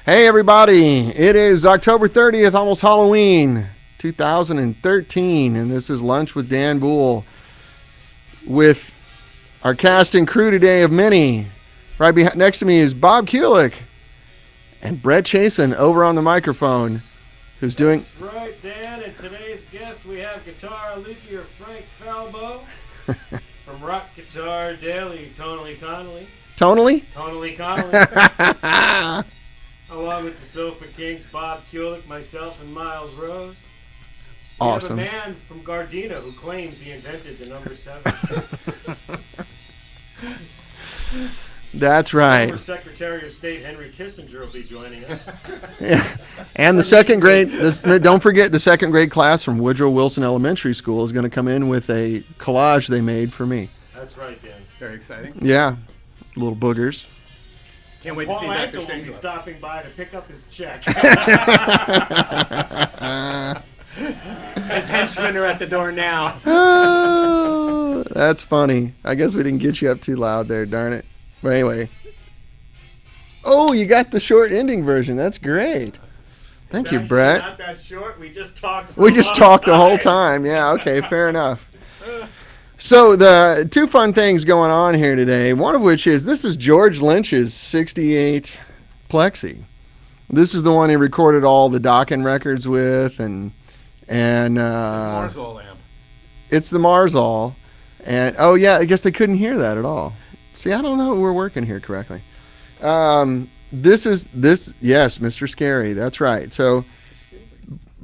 Hey, everybody. It is October 30th, almost Halloween, 2013, and this is Lunch with Dan Boul with our cast and crew today of many. Right next to me is Bob Kulick and Brett Chasen over on the microphone, who's doing... That's right, Dan, and today's guest we have guitar luthier Frank Falbo from Rock Guitar Daily, Tonally Connolly. Tonally? Tonally Connolly. Along with the Sofa Kings, Bob Kulick, myself, and Miles Rose. Awesome. We have a man from Gardena who claims he invented the number 7. That's right. Former Secretary of State Henry Kissinger will be joining us. Yeah. And the second grade, don't forget the second grade class from Woodrow Wilson Elementary School is going to come in with a collage they made for me. That's right, Dan. Very exciting. Yeah. Little boogers. Can't wait to see Paul Dr. Anka will be Strange. stopping by to pick up his check. His henchmen are at the door now. Oh, that's funny. I guess we didn't get you up too loud there, darn it. But anyway. Oh, you got the short ending version. That's great. Thank you, Brett. Not that short. We just talked. We just talked the whole time. Yeah, okay, fair enough. So the two fun things going on here today, one of which is this is George Lynch's 68 Plexi. This is the one he recorded all the Dokken records with, and Marzol amp. it's the Marzol. And oh yeah, I guess they couldn't hear that at all. See, I don't know if we're working here correctly. Yes, Mr. Scary. That's right. So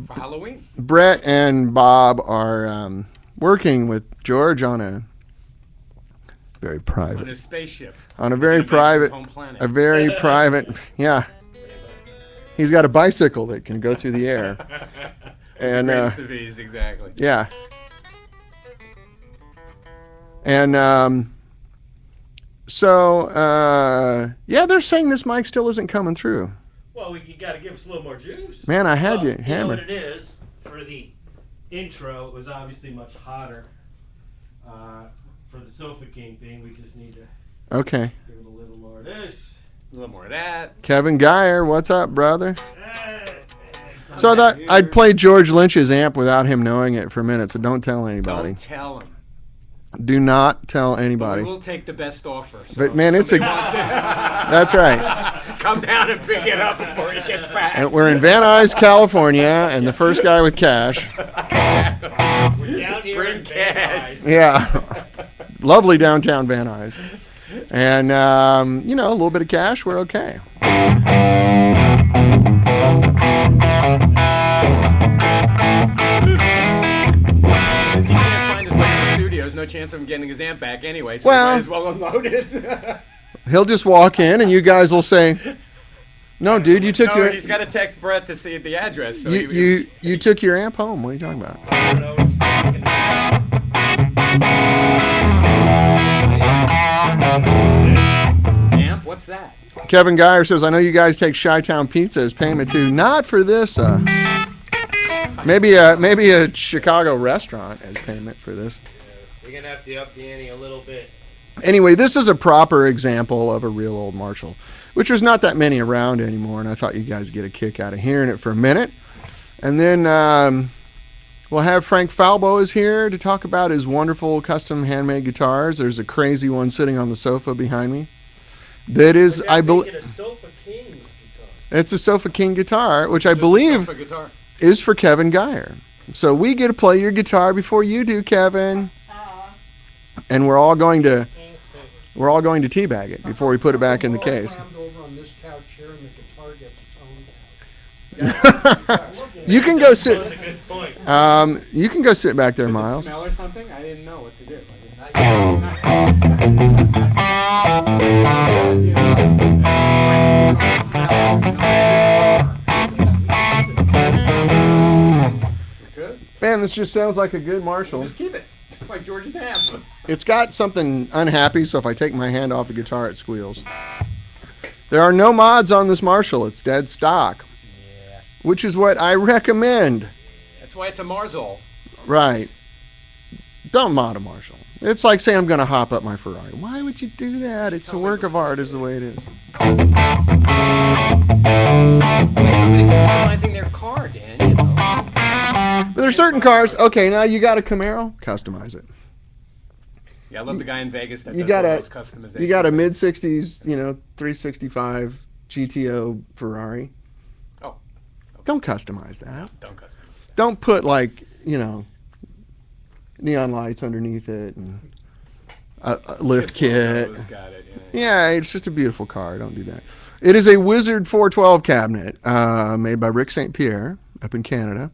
For Halloween. Brett and Bob are working with George on a very private, On his spaceship. on a very private, Home planet. a very private, yeah. He's got a bicycle that can go through the air. And Greatest of ease, exactly. yeah. And yeah, they're saying this mic still isn't coming through. Well, you got to give us a little more juice. Man, I had you You know hammered. what it is? For the intro, it was obviously much hotter. For the Sofa King thing, we just need to Okay. give it a little more of this. A little more of that. Kevin Geyer, what's up, brother? Come So I back thought here. I'd play George Lynch's amp without him knowing it for a minute, so don't tell anybody. Don't tell him. Do not tell But anybody. we'll take the best offer. So But man, if it's a somebody wants it, that's right. come down and pick it up before he gets back. And we're in Van Nuys, California, and the first guy with cash. We're down here Bring in cash. Van Nuys. Yeah. Lovely downtown Van Nuys. And, a little bit of cash, we're okay. Since he can't find his way to the studio, there's no chance of him getting his amp back anyway, so Well- we might as well unload it. He'll just walk in, and you guys will say, no, dude, you took No, your... he's got to text Brett to see the address. So You took your amp home. What are you talking about? I don't know what you're talking about. amp? What's that? Kevin Geyer says, I know you guys take Chi-Town Pizza as payment too. Not for this. Maybe a Chicago restaurant as payment for this. We're going to have to up the ante a little bit. Anyway, this is a proper example of a real old Marshall, which there's not that many around anymore, and I thought you guys get a kick out of hearing it for a minute. And then we'll have Frank Falbo is here to talk about his wonderful custom handmade guitars. There's a crazy one sitting on the sofa behind me. That is, I believe, a Sofa Kings guitar. it's a Sofa King guitar, which I Just a believe sofa guitar. is for Kevin Geyer. So we get to play your guitar before you do, Kevin. And we're all going to teabag it before we put it back in the case. Over on this couch here, and the guitar gets its own couch. You can go That was sit. a good point. You can go sit back there, Does it Miles. smell or something? I didn't know what to do. Good. Man, this just sounds like a good Marshall. Just keep it. Like George's amp. It's got something unhappy, so if I take my hand off the guitar, it squeals. There are no mods on this Marshall. It's dead stock, Yeah. which is what I recommend. That's why it's a Marzol. Right. Don't mod a Marshall. It's like saying I'm going to hop up my Ferrari. Why would you do that? It's a work of art is the way it is. Like somebody customizing their car, Dan, you know. But there's certain cars. Okay, now you got a Camaro, customize it. Yeah, I love the guy in Vegas that You does got all a those customizations. you got a mid '60s, 365 GTO Ferrari. Oh. Okay. Don't customize that. Don't customize that. Don't put neon lights underneath it and a lift Just kit. logos, got it, Yeah, it's just a beautiful car. Don't do that. It is a Wizard 412 cabinet made by Rick St. Pierre up in Canada,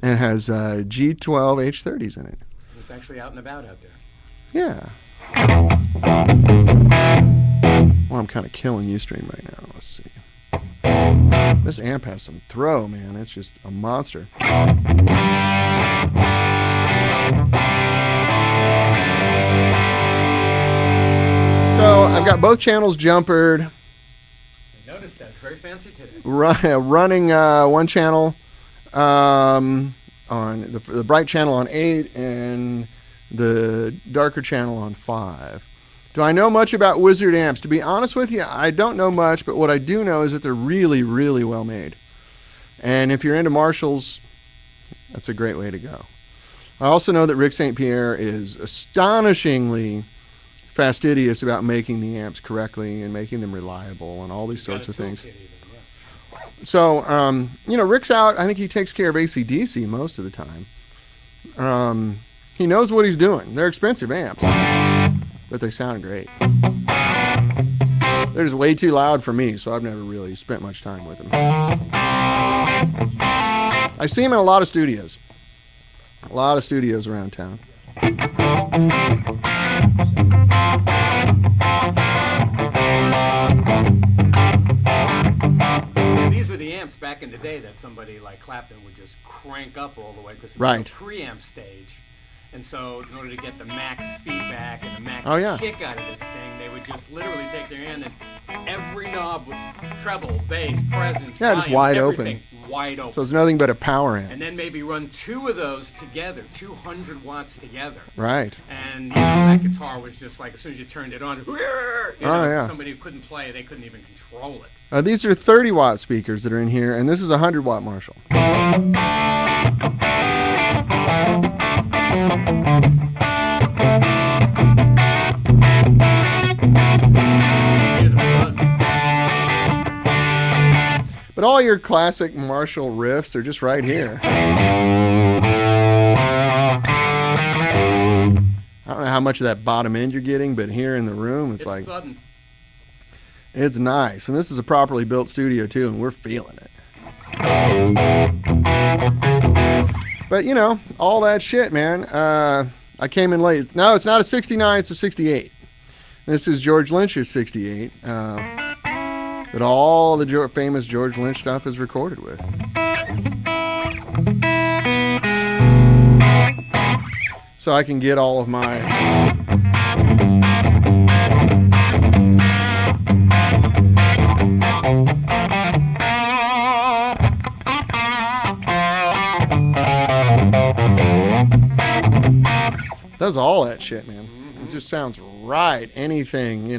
and it has G12 H30s in it. It's actually out and about out there. Yeah. Well, I'm kind of killing Ustream right now. Let's see. This amp has some throw, man. It's just a monster. So I've got both channels jumpered. I noticed that. It's very fancy today. Running one channel on the bright channel on 8 and the darker channel on 5. Do I know much about Wizard amps? To be honest with you, I don't know much, but what I do know is that they're really, really well made. And if you're into Marshalls, that's a great way to go. I also know that Rick St. Pierre is astonishingly fastidious about making the amps correctly and making them reliable and all these sorts of things. So, Rick's out. I think he takes care of AC/DC most of the time. He knows what he's doing. They're expensive amps, but they sound great. They're just way too loud for me, so I've never really spent much time with them. I see him in a lot of studios. A lot of studios around town. These were the amps back in the day that somebody like Clapton would just crank up all the way because it was Right. a preamp stage. And so in order to get the max feedback and the max Oh, yeah. kick out of this thing, they would just literally take their hand and every knob would treble, bass, presence, Yeah, just volume, wide everything wide open. So it's nothing but a power amp. And then maybe run two of those together, 200 watts together. Right. And that guitar was just like, as soon as you turned it on, yeah. somebody who couldn't play, they couldn't even control it. These are 30-watt speakers that are in here, and this is a 100-watt Marshall. But all your classic Marshall riffs are just right here. I don't know how much of that bottom end you're getting, but here in the room, it's like fun. It's nice. And this is a properly built studio too, and we're feeling it. But all that shit, man. I came in late. No, it's not a 69, it's a 68. This is George Lynch's 68. That all the famous George Lynch stuff is recorded with. So I can get all of my does all that shit, man. It just sounds right. Anything,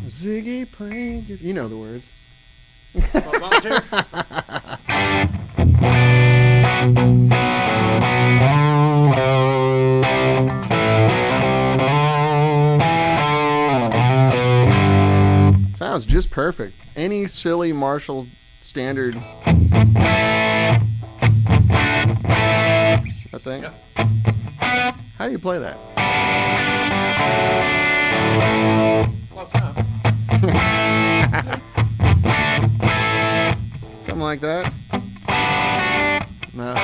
Ziggy playing, you know the words. Volunteer? Sounds just perfect. Any silly Marshall standard. That thing? Yep. How do you play that? Close enough. Something like that? No.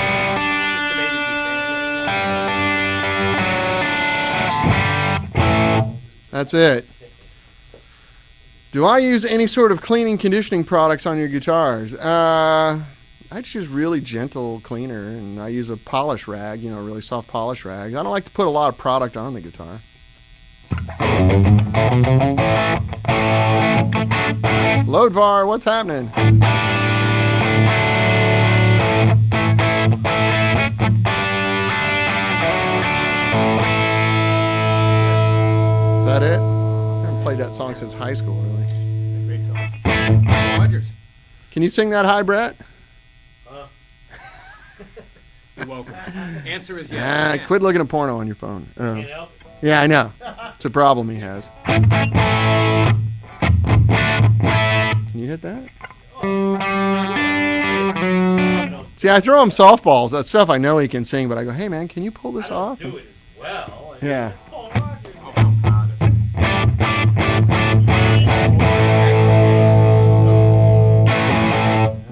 That's it. Do I use any sort of cleaning conditioning products on your guitars? I just use really gentle cleaner, and I use a polish rag, really soft polish rag. I don't like to put a lot of product on the guitar. Lodvar, what's happening? Is that it? I haven't played that song since high school, really. Great song. Rogers. Can you sing that high, Brett? You're welcome. Answer is yes. Quit looking at porno on your phone. Can't help it. Yeah, I know. It's a problem he has. Can you hit that? See, I throw him softballs. That's stuff I know he can sing, but I go, hey, man, can you pull this I off? don't do it as well. Yeah. It's Paul Rogers. Oh, I'm proud of you.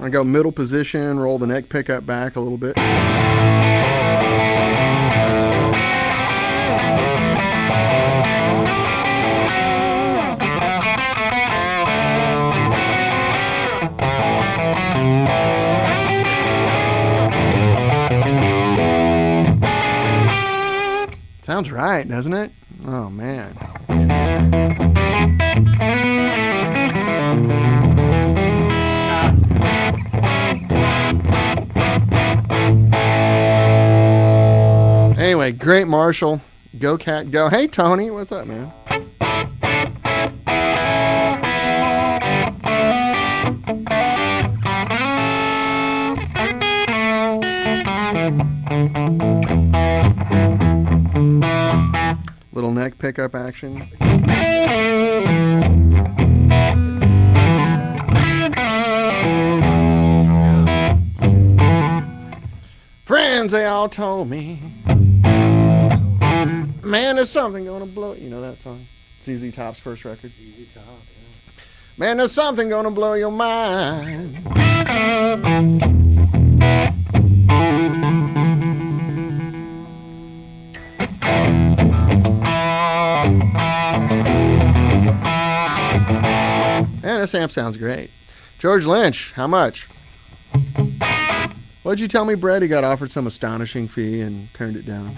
I go middle position, roll the neck pickup back a little bit. Sounds right, doesn't it? Oh, man. Anyway, great Marshall. Go Cat Go. Hey, Tony, what's up, man? Little neck pickup action. Friends, they all told me, man, there's something gonna blow. You know that song? ZZ Top's first record. ZZ Top, yeah. Man, there's something gonna blow your mind. Man, this amp sounds great. George Lynch, how much? What'd you tell me, Brett? He got offered some astonishing fee and turned it down.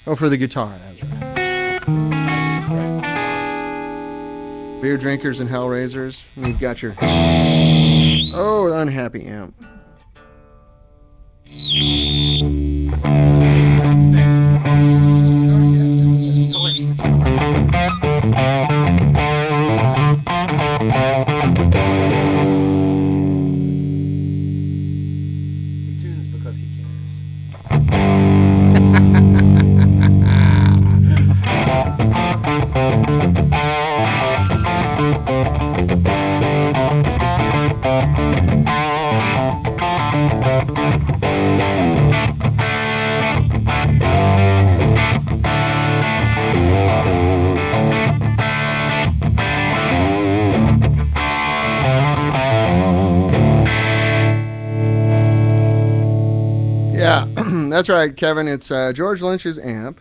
Oh, for the guitar, that's right. Beer drinkers and hellraisers. And you've got your unhappy amp. He tunes because he cares. Yeah, that's right, Kevin. It's George Lynch's amp.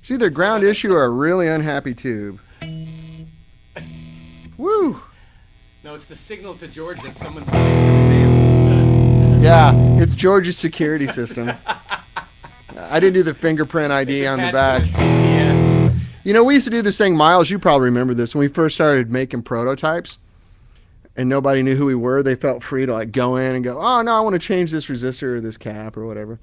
It's either ground issue or a really unhappy tube. Woo! No, it's the signal to George that someone's playing to his amp. Yeah, it's George's security system. I didn't do the fingerprint ID on the back. It's attached to his GPS. You know, we used to do this thing, Miles, you probably remember this, when we first started making prototypes and nobody knew who we were. They felt free to like go in and go, oh, no, I want to change this resistor or this cap or whatever.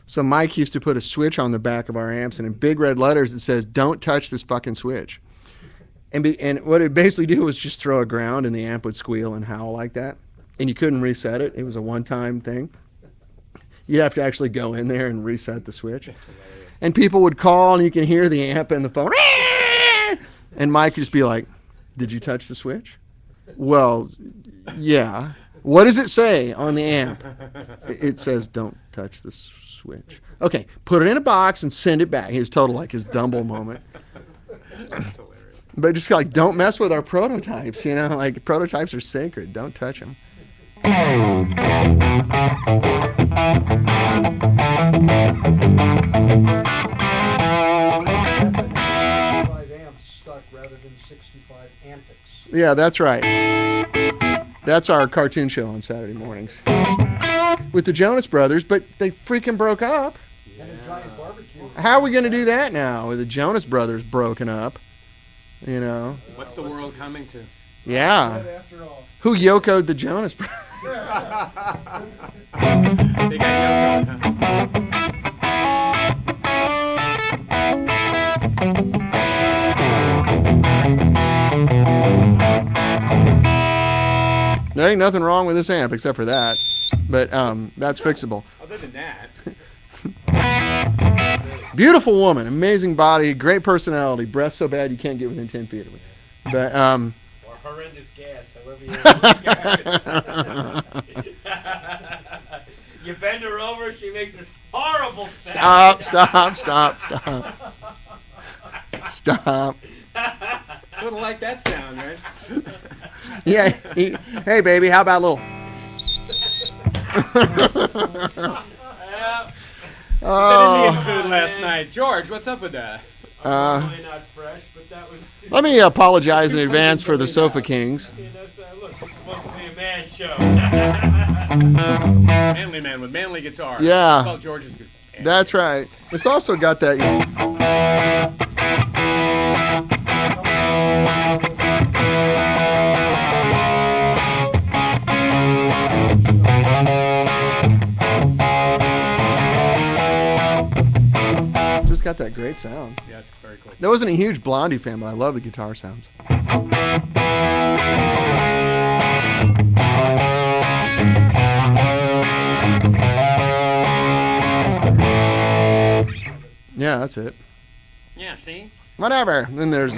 So Mike used to put a switch on the back of our amps, and in big red letters it says, don't touch this fucking switch. And what it basically do was just throw a ground and the amp would squeal and howl like that. And you couldn't reset it. It was a one-time thing. You'd have to actually go in there and reset the switch. And people would call and you can hear the amp and the phone. And Mike would just be like, did you touch the switch? Well, yeah. What does it say on the amp? It says, don't touch the switch. Okay, put it in a box and send it back. He was total like his Dumble moment. But just like, don't mess with our prototypes, you know? Like, prototypes are sacred. Don't touch them. Amps stuck rather than 65 antics. Yeah, that's right. That's our cartoon show on Saturday mornings with the Jonas Brothers, but they freaking broke up. And a giant barbecue. How are we going to do that now with the Jonas Brothers broken up? You know? What's the world coming to? Yeah. But after all. Who Yoko'd the Jonas Brothers? They got Yoko, huh? There ain't nothing wrong with this amp except for that. But that's fixable. Other than that. Beautiful woman, amazing body, great personality, breath so bad you can't get within 10 feet of it. But Or horrendous gas, however you You bend her over, she makes this horrible sound. Stop. Sort of like that sound, right? Yeah. Hey, baby, how about a little? Indian food last night. George, what's up with that? Probably not fresh, but that was. Let me apologize in advance for the Sofa Kings. You know, so look, it's supposed to be a man show. Manly man with manly guitar. Yeah. Well, George is good. That's right. It's also got that. Just got that great sound. Yeah, it's very cool. I wasn't a huge Blondie fan, but I love the guitar sounds. Yeah, that's it. Yeah, see? Whatever. Then there's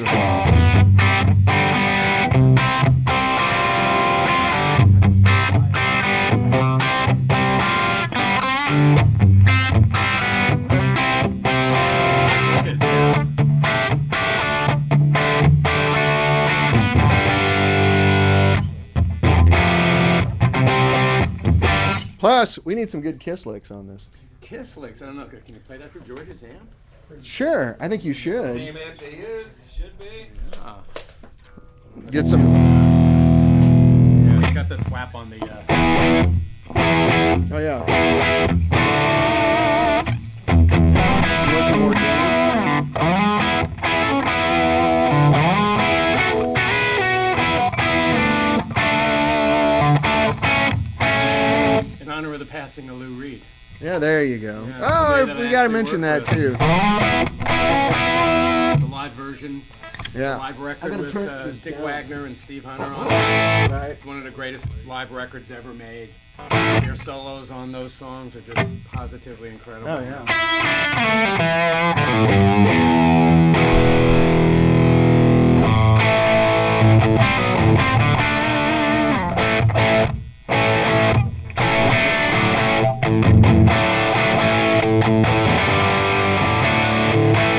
Plus, we need some good Kiss licks on this. Kiss licks. I don't know. Can you play that through George's amp? Sure, I think you should. Same amp they used, should be. Oh. Get some. Yeah, it's got the swap on the. Oh yeah. You want some more In honor of the passing of Lou Reed. Yeah, there you go. Yeah, Oh, somebody that we got to actually mention that worked with. too. The live version. Yeah. Live I record gotta with turn this Dick down. Wagner and Steve Hunter on it. Right. It's one of the greatest live records ever made. Their solos on those songs are just positively incredible. Oh yeah.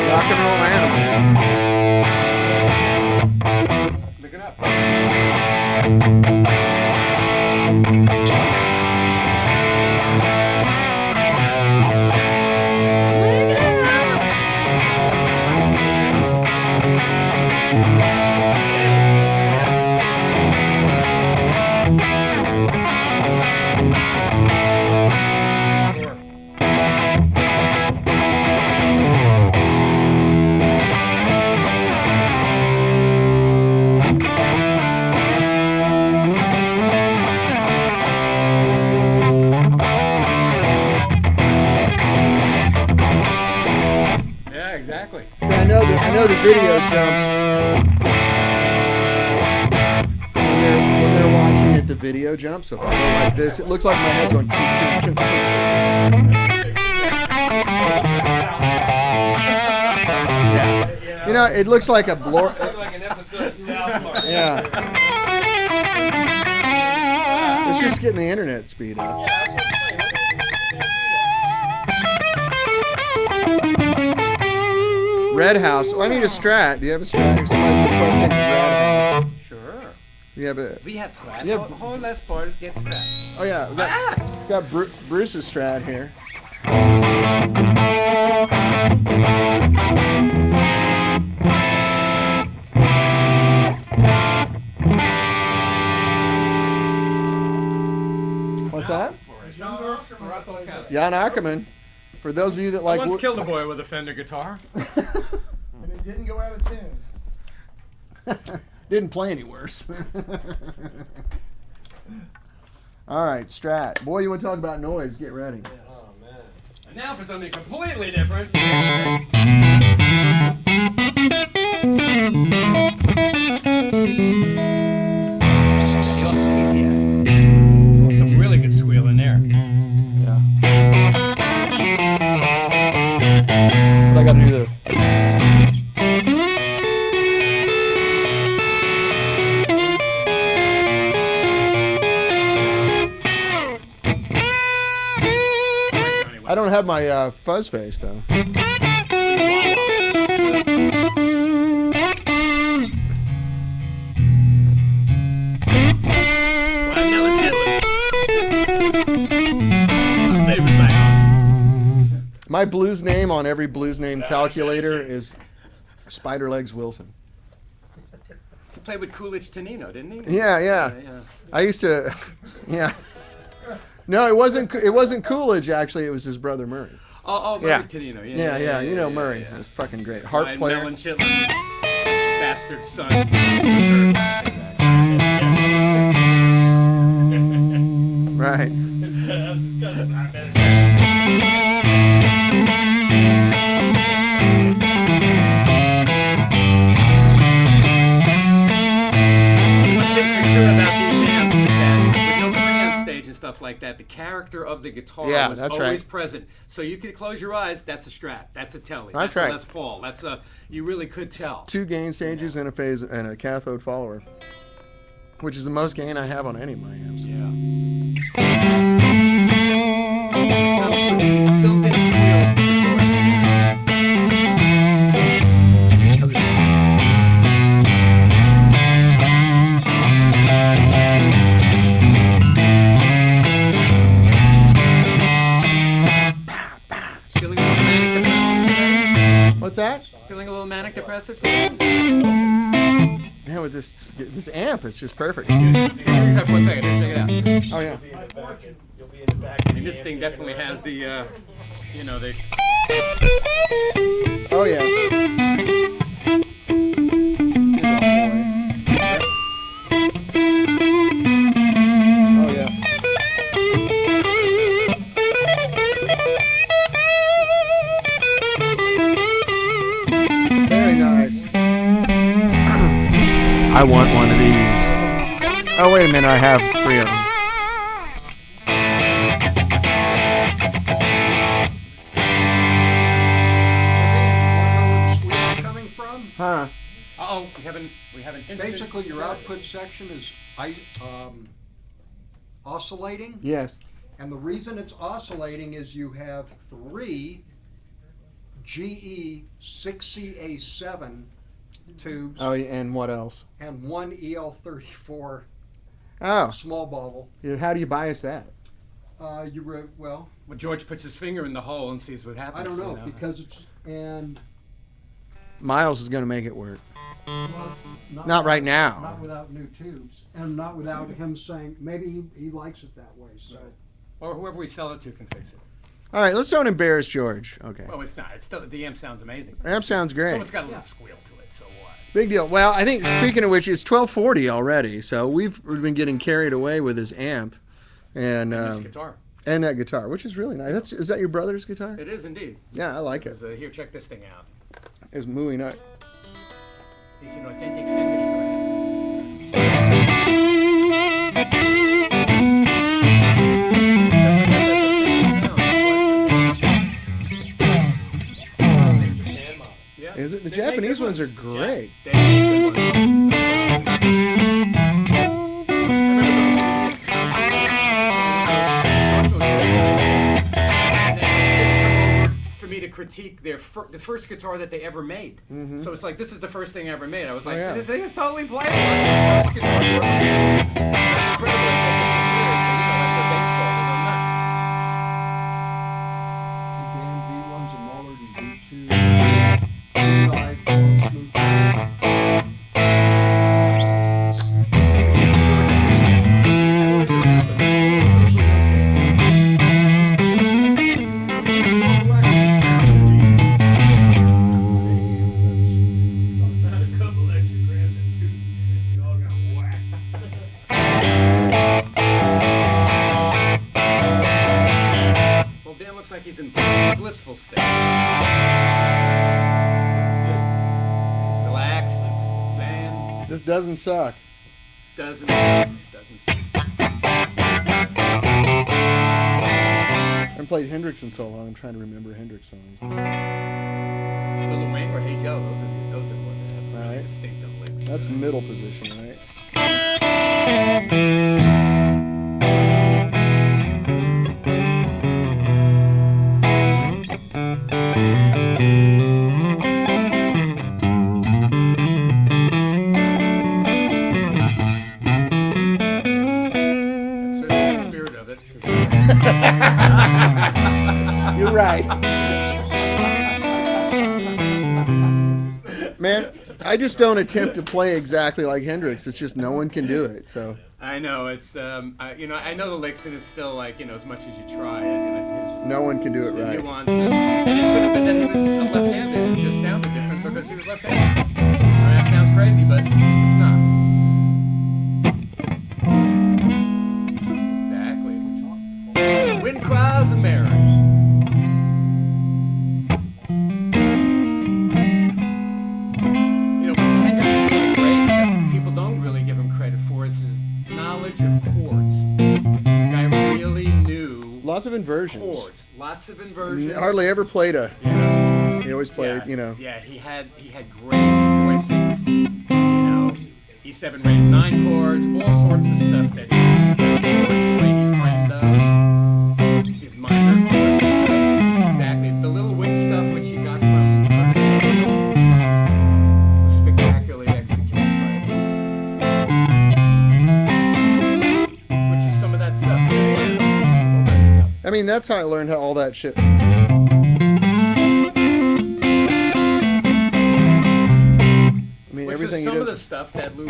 Rock and roll animal. Look it up. Yeah, exactly. So I know the video jumps when they're watching it. The video jumps. So if I go like this, it looks like my head's going. Ching, ching, ching, Yeah. You know, it looks like a blur. It's like an episode of South Park. Yeah. It's just getting the internet speed up. Yeah, that's what I'm saying. Red House. Oh, I need a Strat. Do you have a Strat? Somebody's requesting a Red House. Sure. You have a. We have Strat. Yeah. Whole Les Paul gets Strat. Oh yeah, we got Bruce's Strat here. What's that? John Armstrong. Jan Ackerman. For those of you that I like, once killed a boy with a Fender guitar. And it didn't go out of tune. didn't play any worse. All right, Strat. Boy, you want to talk about noise? Get ready. Oh man. And now for something completely different. Some really good squeal in there. Yeah. What I got to do there? I don't have my fuzz face though. My blues name on every blues name calculator is Spider Legs Wilson. He played with Coolidge Tonino, didn't he? Yeah. I used to, yeah. No, it wasn't Coolidge actually. It was his brother Murray. Oh, Murray Yeah. Tonino. Yeah. You know Murray. Yeah. That's fucking great. Harp Ryan player. Mellon Chitlin's bastard son. Right. One thing for sure about these amps is that with no on stage and stuff like that, the character of the guitar Yeah, was that's always right. present. So you could close your eyes. That's a Strat. That's a Telly. That's That's right. a Les Paul. That's a. You really could tell. 2 gain stages and a phase and a cathode follower, which is the most gain I have on any of my amps. Yeah. Built-in squeal. Feeling a little manic depressive today? What's that? Feeling a little manic depressive today? Yeah, with this amp, it's just perfect. Just have 1 second. Here, check it out. Oh yeah. You'll be in the back. I mean, this thing definitely has the, you know, the. Oh yeah. Oh yeah. Very nice. I want one of these. Oh wait a minute, I have 3 of them. Coming from? Huh? Uh-oh, we have an instant. Basically, your output section is oscillating, Yes. and the reason it's oscillating is you have 3 GE 6CA7 tubes Oh, and what else? and 1 EL34 Oh, small bubble. how do you bias that? Well, Well, George puts his finger in the hole and sees what happens. I don't know you because it's and Miles is going to make it work. well, Not right now. Not without new tubes, and not without him saying maybe he likes it that way. So Or whoever we sell it to can fix it. All right, let's don't embarrass George. Okay. Well, it's not. It's still the amp sounds amazing. Amp sounds great. Someone's got a little squeal to it, so what? Big deal. Well, I think speaking of which, it's 12:40 already, so we've been getting carried away with this amp and This guitar. and that guitar, which is really nice. Is that your brother's guitar? It is indeed. Yeah, I like it. Here, check this thing out. It's mooing up. It's an authentic Fender Strat. Yeah. Is it? The They make Japanese good ones are great. They make good ones. For me to critique their the first guitar that they ever made. Mhm. So it's like, this is the first thing I ever made. I was like, yeah. this thing is totally playable. It's the first guitar I ever made. That's incredible. They take this so seriously. You know, like the baseball, they go nuts. Dan V1s and Mullard and V2, Live, Smooth. like he's in a blissful state. That's good. He's relaxed. Man, This doesn't suck. doesn't. I haven't played Hendrix in so long. I'm trying to remember Hendrix songs. Little Wing or Hey Joe, those are the ones that have really Right. distinctive licks. That's middle position, right? That's certainly the spirit of it. You're right. Man, I just don't attempt to play exactly like Hendrix. It's just no one can do it. So I know it's I know the licks and it's still like as much as you try it. no one can do it The right. nuance. And it could have been that he was left-handed. It just sounded different because he was left-handed. I mean, that sounds crazy, but it's not. Exactly. Wind cries of marriage. Hendrix is really great. That people don't really give him credit for is his knowledge of chords. The guy really knew Lots of inversions. chords. Lots of inversions. Hardly ever played a. Yeah. He always played, Yeah, he had great voices. E7 raised 9 chords, all sorts of stuff that E7 chords, the way he framed those, his minor chords and stuff. Exactly. The little wing stuff which he got from Acoustic was spectacularly executed by him. Which is some of that stuff. All that stuff. I mean, that's how I learned how all that shit. Which Everything is he some of the does. stuff that Lou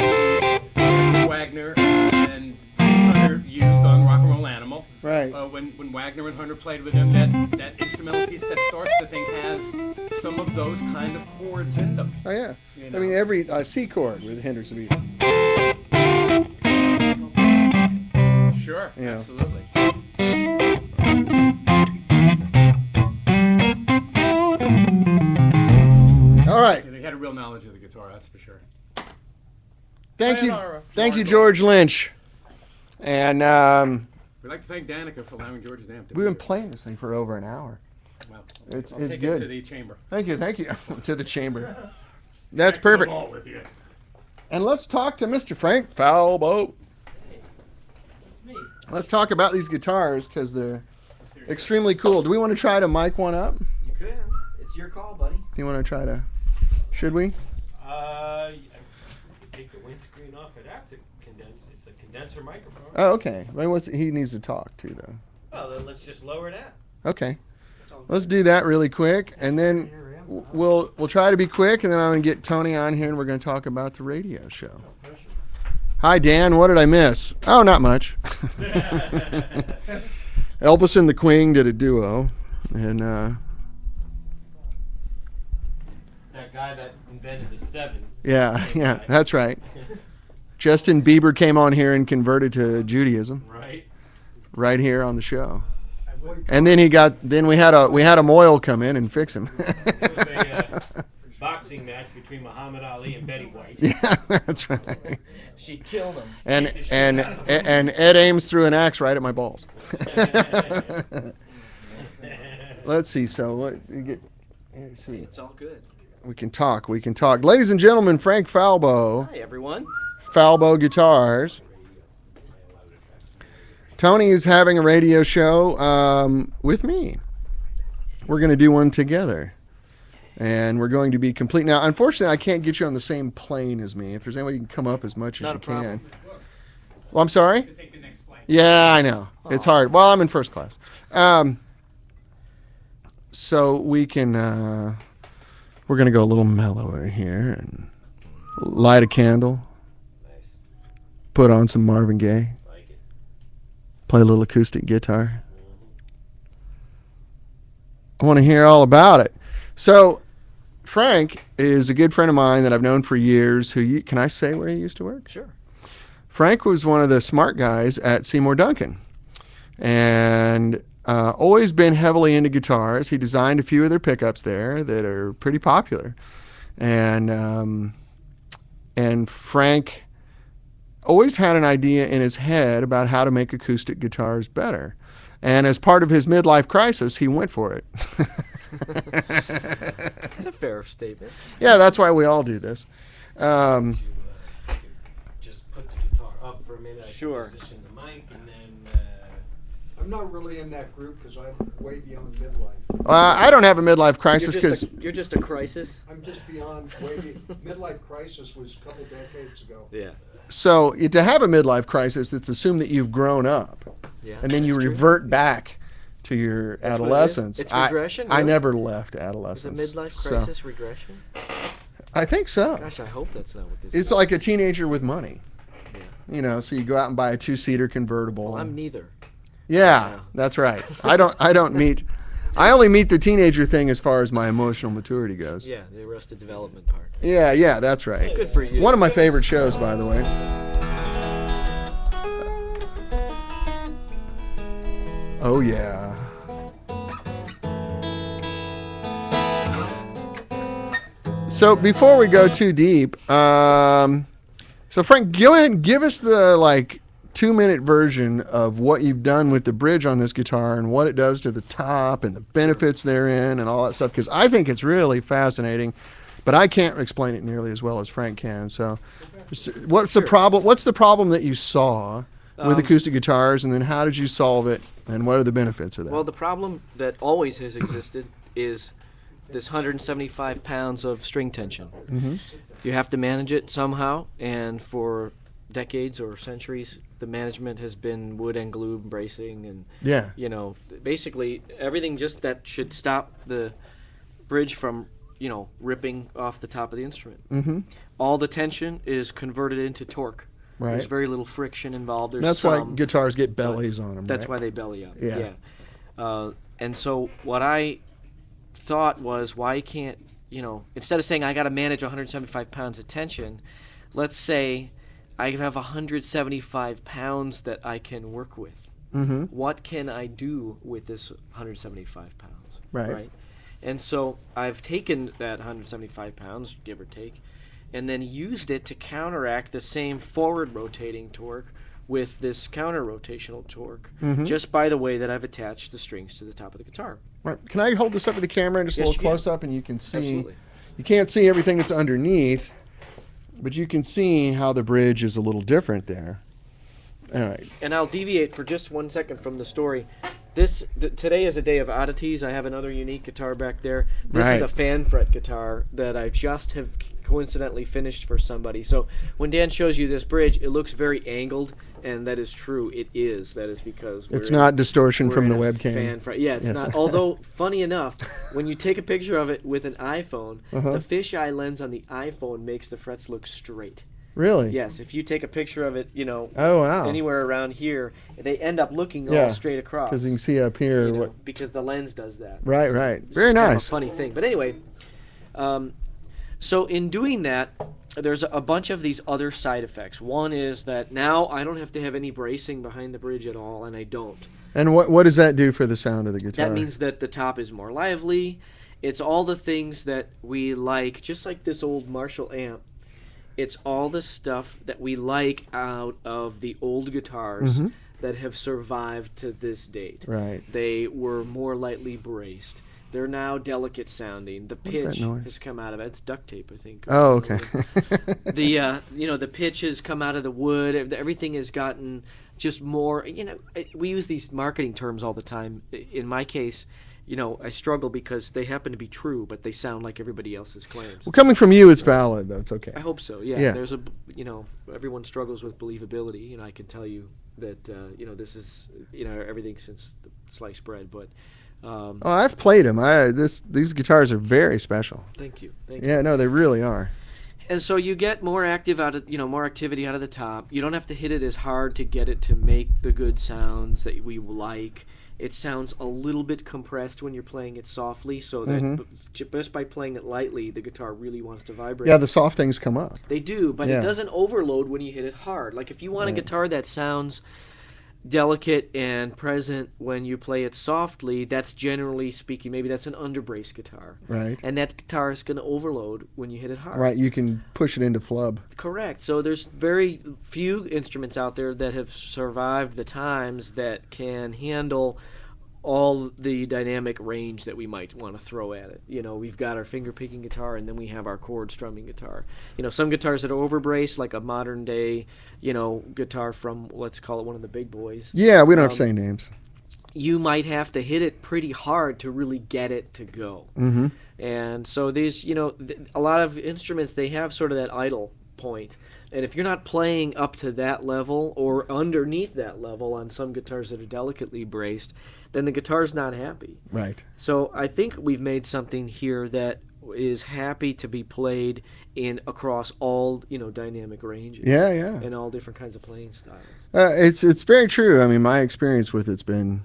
Wagner and Hunter used on Rock and Roll Animal. Right. When Wagner and Hunter played with him, that instrumental piece that starts the thing has some of those kind of chords in them. Oh yeah. You I know. mean, every C chord with Hendrix would be. Sure, Yeah. absolutely. All right. And he had a real knowledge of the guitar, that's for sure. Thank you, Sayonara. George Lynch. And We'd like to thank Danica for allowing George's amp to we've be been here. playing this thing for over an hour. Wow. It's I'll take it good. to the chamber. Thank you, to the chamber. That's Back to the perfect. wall with you. And let's talk to Mr. Frank Falbo. Let's talk about these guitars because they're extremely cool. Do we want to try to mic one up? Do You could. It's your call, buddy. you want to try to? Should we? Take the windscreen off. It's a condenser microphone. Oh, okay. Well, he needs to talk too, though. Well, then let's just lower that. Okay. Let's do that really quick, and then we'll try to be quick, and then I'm going to get Tony on here, and we're going to talk about the radio show. Hi, Dan. What did I miss? Oh, not much. Elvis and the Queen did a duo, and That guy that invented the 7. yeah, that's right. Justin Bieber came on here and converted to Judaism Right. right here on the show. And then we had a Moyle come in and fix him. It was a boxing match between Muhammad Ali and Betty White. Yeah, that's right. She killed him. And Ed Ames threw an axe right at my balls. Let's see. So what you get? Let's see. It's all good. We can talk. Ladies and gentlemen, Frank Falbo, Hi, everyone. Falbo Guitars. Tony is having a radio show with me. We're going to do one together. And we're going to be complete. Now, unfortunately, I can't get you on the same plane as me. If there's any way you can come up as much as Not you a problem. can. Well, I'm sorry? Take the next flight. Yeah, I know. It's hard. Well, I'm in first class. So we can, we're going to go a little mellower here and light a candle, Nice. put on some Marvin Gaye, Like it. play a little acoustic guitar. I want to hear all about it. So Frank is a good friend of mine that I've known for years. Can I say where he used to work? Sure. Frank was one of the smart guys at Seymour Duncan. And always been heavily into guitars. He designed a few of their pickups there that are pretty popular, and Frank always had an idea in his head about how to make acoustic guitars better. And as part of his midlife crisis, he went for it. That's a fair statement. Yeah, that's why we all do this. Just put the guitar up for a minute. I can Sure. position the mic, and then I'm not really in that group because I'm way beyond midlife. I don't have a midlife crisis because You're just a crisis. I'm just beyond midlife crisis was a couple decades ago. Yeah. so to have a midlife crisis, it's assumed that you've grown up, Yeah. and then you that's true. revert back to your That's what it is? adolescence. It's regression, I really? never left Is a adolescence. midlife so- crisis regression? I think so. Gosh, I hope that's not what this It's is. like a teenager with money. Yeah. So you go out and buy a 2-seater convertible. Well, I'm neither. Yeah, Yeah. that's right. I only meet the teenager thing as far as my emotional maturity goes. Yeah, the Arrested Development part. Yeah, that's right. Good for you. One of my favorite shows, by the way. Oh, yeah. So before we go too deep, so Frank, go ahead and give us the 2-minute version of what you've done with the bridge on this guitar and what it does to the top and the benefits therein and all that stuff, because I think it's really fascinating, but I can't explain it nearly as well as Frank can. So what's the problem? What's the problem that you saw with acoustic guitars, and then how did you solve it, and what are the benefits of that? Well, the problem that always has existed is this 175 pounds of string tension. Mm-hmm. You have to manage it somehow, and for decades or centuries, the management has been wood and glue bracing and, Yeah. basically everything just that should stop the bridge from, ripping off the top of the instrument. Mm-hmm. All the tension is converted into torque. Right. There's very little friction involved. There's That's why some, guitars get bellies on them. that's right? why they belly up. Yeah. And so what I thought was, why can't, instead of saying I got to manage 175 pounds of tension, let's say I have 175 pounds that I can work with. Mm-hmm. What can I do with this 175 pounds? Right. And so I've taken that 175 pounds, give or take, and then used it to counteract the same forward rotating torque with this counter rotational torque, Mhm. just by the way that I've attached the strings to the top of the guitar. Right. Can I hold this up to the camera and just a Yes, little you can. close up, and you can see? Absolutely. You can't see everything that's underneath, but you can see how the bridge is a little different there. All right. And I'll deviate for just 1 second from the story. Today is a day of oddities. I have another unique guitar back there. This Right. is a fan fret guitar that I just have coincidentally finished for somebody. So when Dan shows you this bridge, it looks very angled, and that is true. It is. That is because It's not distortion we're from in the a webcam. Fan fret. Yeah, it's Yes. not. Although funny enough, when you take a picture of it with an iPhone, Uh-huh. the fisheye lens on the iPhone makes the frets look straight. Really? Yes, if you take a picture of it, Oh, wow. anywhere around here, they end up looking Yeah, all straight across. Because you can see up here. what, Because the lens does that. right, right. It's Very just kind of nice. a funny thing. But anyway, so in doing that, there's a bunch of these other side effects. One is that now I don't have to have any bracing behind the bridge at all, and I don't. And what does that do for the sound of the guitar? That means that the top is more lively. It's all the things that we like, just like this old Marshall amp. It's all the stuff that we like out of the old guitars Mhm. that have survived to this date. Right. They were more lightly braced. They're now delicate sounding. The What's that pitch noise? has come out of it. It's duct tape, I think. Oh, okay. The pitch has come out of the wood. Everything has gotten just more. We use these marketing terms all the time. In my case, I struggle because they happen to be true, but they sound like everybody else's claims. Well, coming from you, it's valid. That's okay. I hope so. Yeah. Yeah. There's everyone struggles with believability. I can tell you that this is everything since the sliced bread. But Oh, I've played them. These guitars are very special. thank you. Thank you. Yeah, no, they really are. And so you get more more activity out of the top. You don't have to hit it as hard to get it to make the good sounds that we like. It sounds a little bit compressed when you're playing it softly, so that just by playing it lightly, the guitar really wants to vibrate. Yeah, the soft things come up. They do, but Yeah. it doesn't overload when you hit it hard. Like if you want a Right. guitar that sounds delicate and present when you play it softly, that's generally speaking, maybe that's an underbrace guitar. Right. And that guitar is going to overload when you hit it hard. Right, you can push it into flub. Correct. So there's very few instruments out there that have survived the times that can handle all the dynamic range that we might want to throw at it. You know, we've got our finger picking guitar, and then we have our chord strumming guitar. You know, some guitars that are overbraced, like a modern day, you know, guitar from, let's call it one of the big boys. Yeah, we don't have to say names. You might have to hit it pretty hard to really get it to go. Mm-hmm. And so these, you know, a lot of instruments, they have sort of that idle point. And if you're not playing up to that level or underneath that level on some guitars that are delicately braced, then the guitar's not happy. Right. So I think we've made something here that is happy to be played in across all, you know, dynamic ranges. Yeah, yeah. And all different kinds of playing styles. It's very true. I mean, my experience with it's been,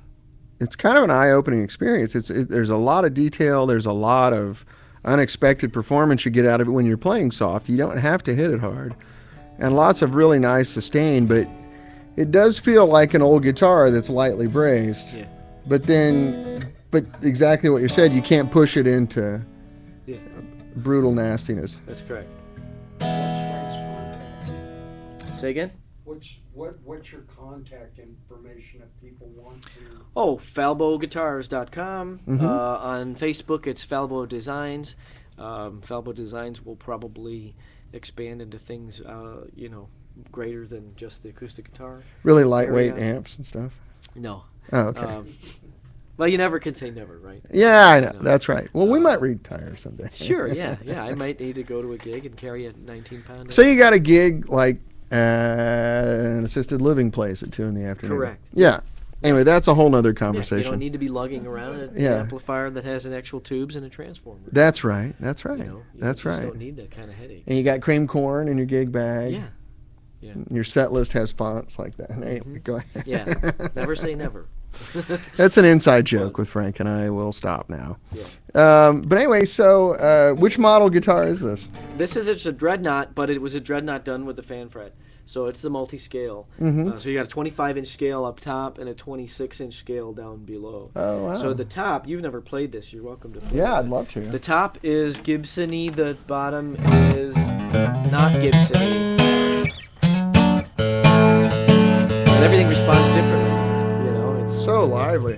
it's kind of an eye-opening experience. There's a lot of detail. There's a lot of unexpected performance you get out of it when you're playing soft. You don't have to hit it hard. And lots of really nice sustain, but it does feel like an old guitar that's lightly braced. Yeah. But exactly what you said, you can't push it into brutal nastiness. That's correct. What's Frank's contact? Say again? What's your contact information if people want to? Oh, falboguitars.com. Mm-hmm. On Facebook, it's Falbo Designs. Falbo Designs will probably expand into things, you know, greater than just the acoustic guitar. Really lightweight area. amps and stuff. No. Oh, okay. Well, you never can say never, right? Yeah, I know. No. That's right. Well, we might retire someday. Sure, yeah. I might need to go to a gig and carry a 19-pounder. So you got a gig like an assisted living place at 2 p.m. Correct. Yeah. Anyway, that's a whole nother You conversation. don't need to be lugging around an Yeah. amplifier that has an actual tubes and a transformer. That's right. That's right. You know, you That's just right. don't need that kind of headache. And you got cream corn in your gig bag. Yeah. Yeah. Your set list has fonts like that. Anyway, go ahead. Yeah. Never say never. That's an inside joke with Frank, and I will stop now. Yeah. But anyway, so which model guitar is this? This is it's a dreadnought, but it was a dreadnought done with the fan fret. So it's the multi-scale. Mhm. So you got a 25-inch scale up top and a 26-inch scale down below. Oh, wow. So the top, you've never played this. You're welcome to play Yeah, it. I'd love to. The top is Gibson-y. The bottom is not Gibson-y. And everything responds differently. You know, it's So lively.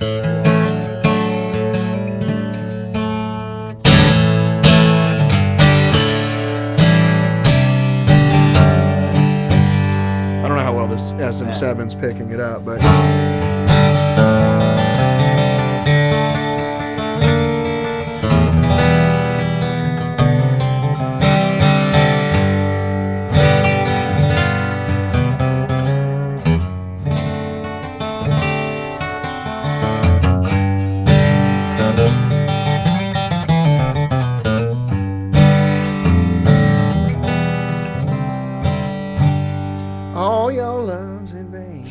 I don't know how well this SM7's picking it up, but all your love's in vain.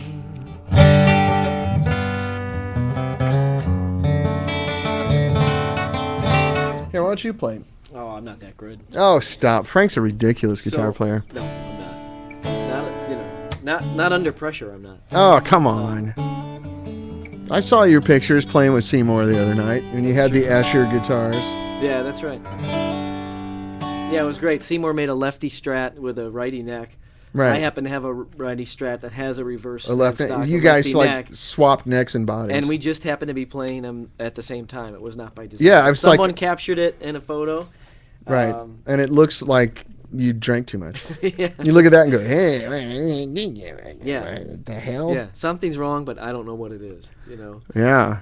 Here, why don't you play? oh, I'm not that good. Oh, stop. Frank's a ridiculous guitar So- player. No, I'm not. Not you know, not under pressure. I'm not. Oh, come on. I saw your pictures playing with Seymour the other night, and you had the Escher guitars. Yeah, that's right. Yeah, it was great. Seymour made a lefty Strat with a righty neck. Right. I happen to have a righty Strat that has a reverse A left. stock, You a guys lefty like neck, swapped necks and bodies. and we just happened to be playing them at the same time. It was not by design. Yeah, I was like- Someone captured it in a photo. right, and it looks like you drank too much. Yeah. You look at that and go, "Hey, Yeah. what the hell?" Yeah, something's wrong, but I don't know what it is. You know. Yeah.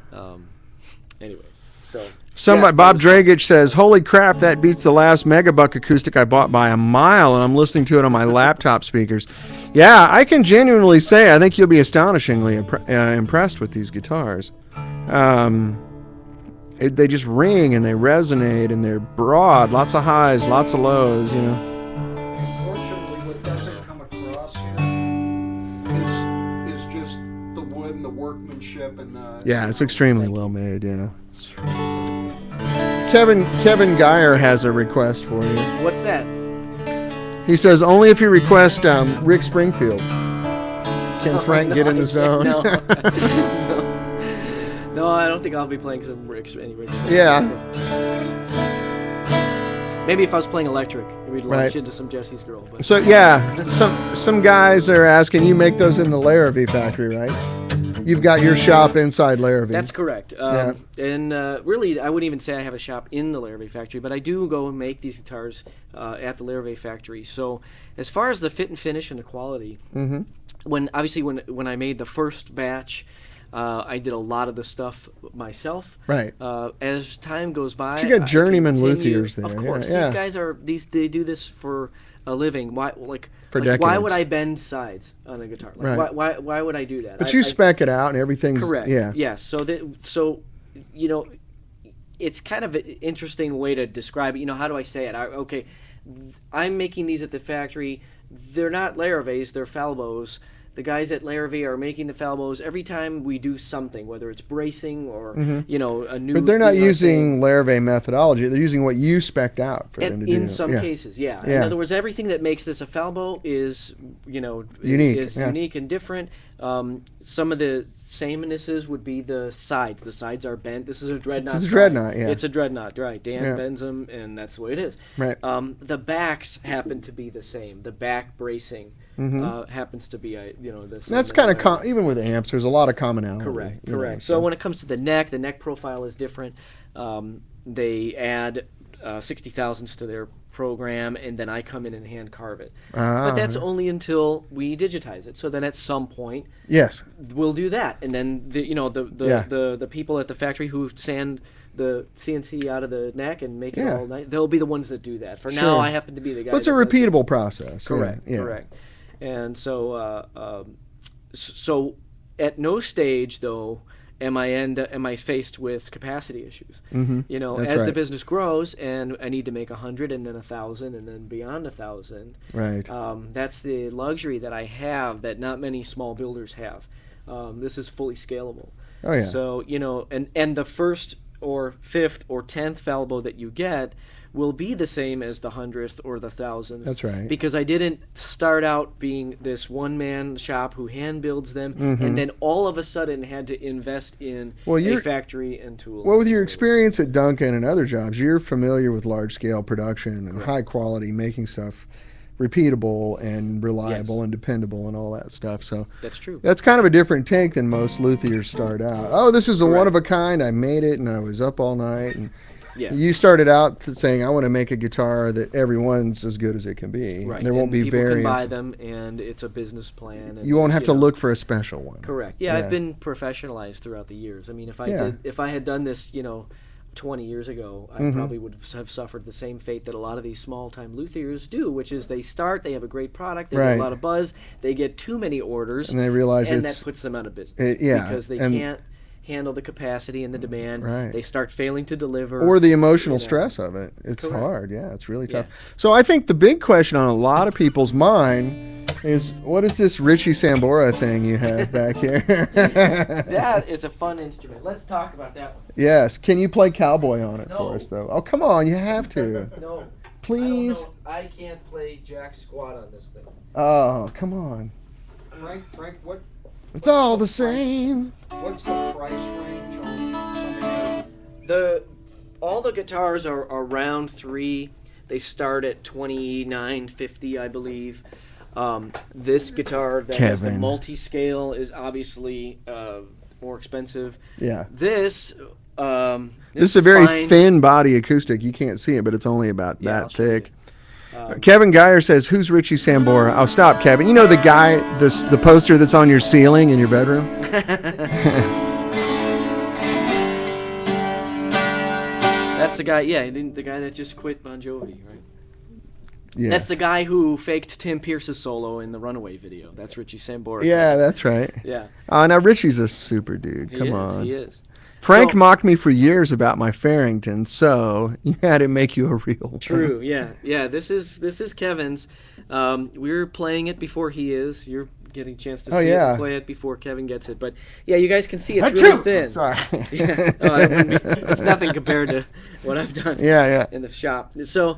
Anyway, so. Somebody, yeah, Bob that was- Dragich says, "Holy crap, that beats the last Megabuck acoustic I bought by a mile, and I'm listening to it on my laptop speakers." Yeah, I can genuinely say I think you'll be astonishingly impressed with these guitars. They just ring and they resonate and they're broad, lots of highs, lots of lows, you know. Unfortunately, what doesn't come across here is just the wood and the workmanship and the. Yeah, it's extremely well made, yeah. Kevin Geyer has a request for you. What's that? He says, only if you request Rick Springfield. Can Frank get in the zone? No. No, I don't think I'll be playing any Rick's. Yeah. Maybe if I was playing electric, we'd launch Right. into some Jesse's Girl. But So yeah, some guys are asking, you make those in the Larrabee factory, right? You've got your shop inside Larrabee. that's correct. And really, I wouldn't even say I have a shop in the Larrabee factory, but I do go and make these guitars at the Larrabee factory. So as far as the fit and finish and the quality, when I made the first batch, I did a lot of the stuff myself. Right. As time goes by, But you got I journeyman continue- luthiers there. Of course, Yeah. these guys they do this for a living. Why For why decades. would I bend sides on a guitar? Like, Right. why would I do that? But you spec it out and everything's correct. Yeah. Yes. So you know, it's kind of an interesting way to describe it. You know, how do I say it? I'm making these at the factory. They're not Laravees, they're Falbos. The guys at Larrabee are making the Falbos every time we do something, whether it's bracing or you know, a new. But they're not you know, using thing. Larrabee methodology. They're using what you spec'd out for them to do. In some Yeah. cases, yeah. Yeah. In other words, everything that makes this a Falbo is, you know, Unique, is yeah. unique and different. Some of the samenesses would be the sides. The sides are bent. This is a dreadnought. It's a dreadnought, yeah. It's a dreadnought, right? Dan Yeah. bends them, and that's the way it is. Right. The backs happen to be the same. The back bracing happens to be, you know, the same. That's as kind the- of even with amps. There's a lot of commonality. Correct, you know, correct. So when it comes to the neck profile is different. They add 60 thousandths to their program, and then I come in and hand carve it. But that's only until we digitize it. So then at some point, yes, we'll do that, and then the people at the factory who sand the CNC out of the neck and make it Yeah. all nice, they'll be the ones that do that. For Sure. now, I happen to be the guy. Well, it's a that does it. repeatable process. Correct, Yeah. correct. And so, so at no stage though am I faced with capacity issues. You know, That's as the right. business grows and I need to make 100 and then 1,000 and then beyond 1,000. Right. That's the luxury that I have that not many small builders have. This is fully scalable. Oh, yeah. So you know, and the first or fifth or 10th Falbo that you get will be the same as the 100th or the 1,000th. That's right. Because I didn't start out being this one-man shop who hand builds them, and then all of a sudden had to invest in a factory and tools. Well, with your experience at Duncan and other jobs, you're familiar with large-scale production and high quality, making stuff repeatable and reliable and dependable and all that stuff. So that's true. That's kind of a different take than most luthiers start out. Oh, this is a one of a kind. I made it, and I was up all night. And Yeah. you started out saying, I want to make a guitar that everyone's as good as it can be. Right. There won't and be people variants. can buy them, and it's a business plan. And You won't have to know. look for a special one. Correct. Yeah, I've been professionalized throughout the years. I mean, if I had done this, 20 years ago, I probably would have suffered the same fate that a lot of these small-time luthiers do, which is they have a great product, they get a lot of buzz, they get too many orders, And they realize and it's- that puts them out of business. Because they and- can't handle the capacity and the demand. Right. They start failing to deliver. Or the emotional stress of it. It's Correct. hard. Yeah, it's really tough. Yeah. So I think the big question on a lot of people's mind is, what is this Richie Sambora thing you have back here? That is a fun instrument. Let's talk about that one. Yes. Can you play cowboy on it No. for us, though? Oh, come on. You have to. No. Please. I can't play jack squat on this thing. Oh, come on. Frank, It's all the same. what's the price range on something? All the guitars are around 3. They start at $29.50, I believe. This guitar that has the Kevin. multi-scale is obviously more expensive. Yeah. This This is a very fine. thin body acoustic. You can't see it, but it's only about Yeah, I'll that show you. thick. Kevin Geyer says, "Who's Richie Sambora?" Oh, stop, Kevin. You know the guy, the poster that's on your ceiling in your bedroom? That's the guy. Yeah, the guy that just quit Bon Jovi, right? Yeah. That's the guy who faked Tim Pierce's solo in the Runaway video. That's Richie Sambora. Yeah, that's right. Yeah. Now Richie's a super dude. He Come is, on. He is. Frank So- mocked me for years about my Farrington, so you had to make you a real one. True. Yeah. This is Kevin's. We're playing it before he is. You're getting a chance to see it and play it before Kevin gets it. But yeah, you guys can see it's really thin. Sorry. Yeah. It's nothing compared to what I've done. Yeah. In the shop. So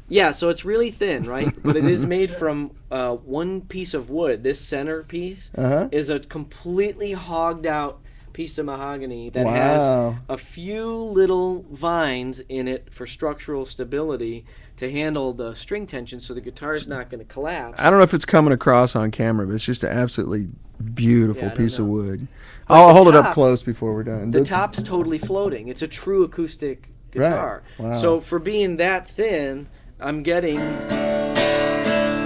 Yeah, so it's really thin, right? But it is made from one piece of wood. This center piece is a completely hogged out piece of mahogany that has a few little vines in it for structural stability to handle the string tension so the guitar is not going to collapse. I don't know if it's coming across on camera, but it's just an absolutely beautiful piece of wood. But I'll hold it up close before we're done. The top's totally floating. It's a true acoustic guitar. Right. Wow. So for being that thin, I'm getting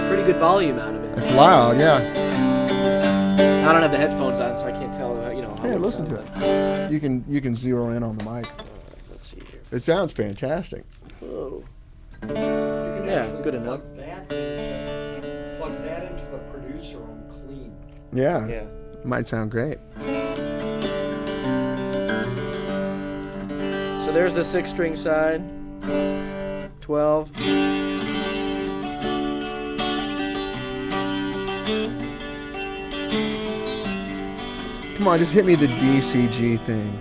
pretty good volume out of it. It's loud, yeah. I don't have the headphones on, so I can't tell. How Hey, it listen to sounds it. You can zero in on the mic. Let's see here. It sounds fantastic. Oh. Yeah, good enough. Plug that into the producer on clean. Yeah. Yeah. Might sound great. So there's the 6-string side. 12. Come on, just hit me the DCG thing.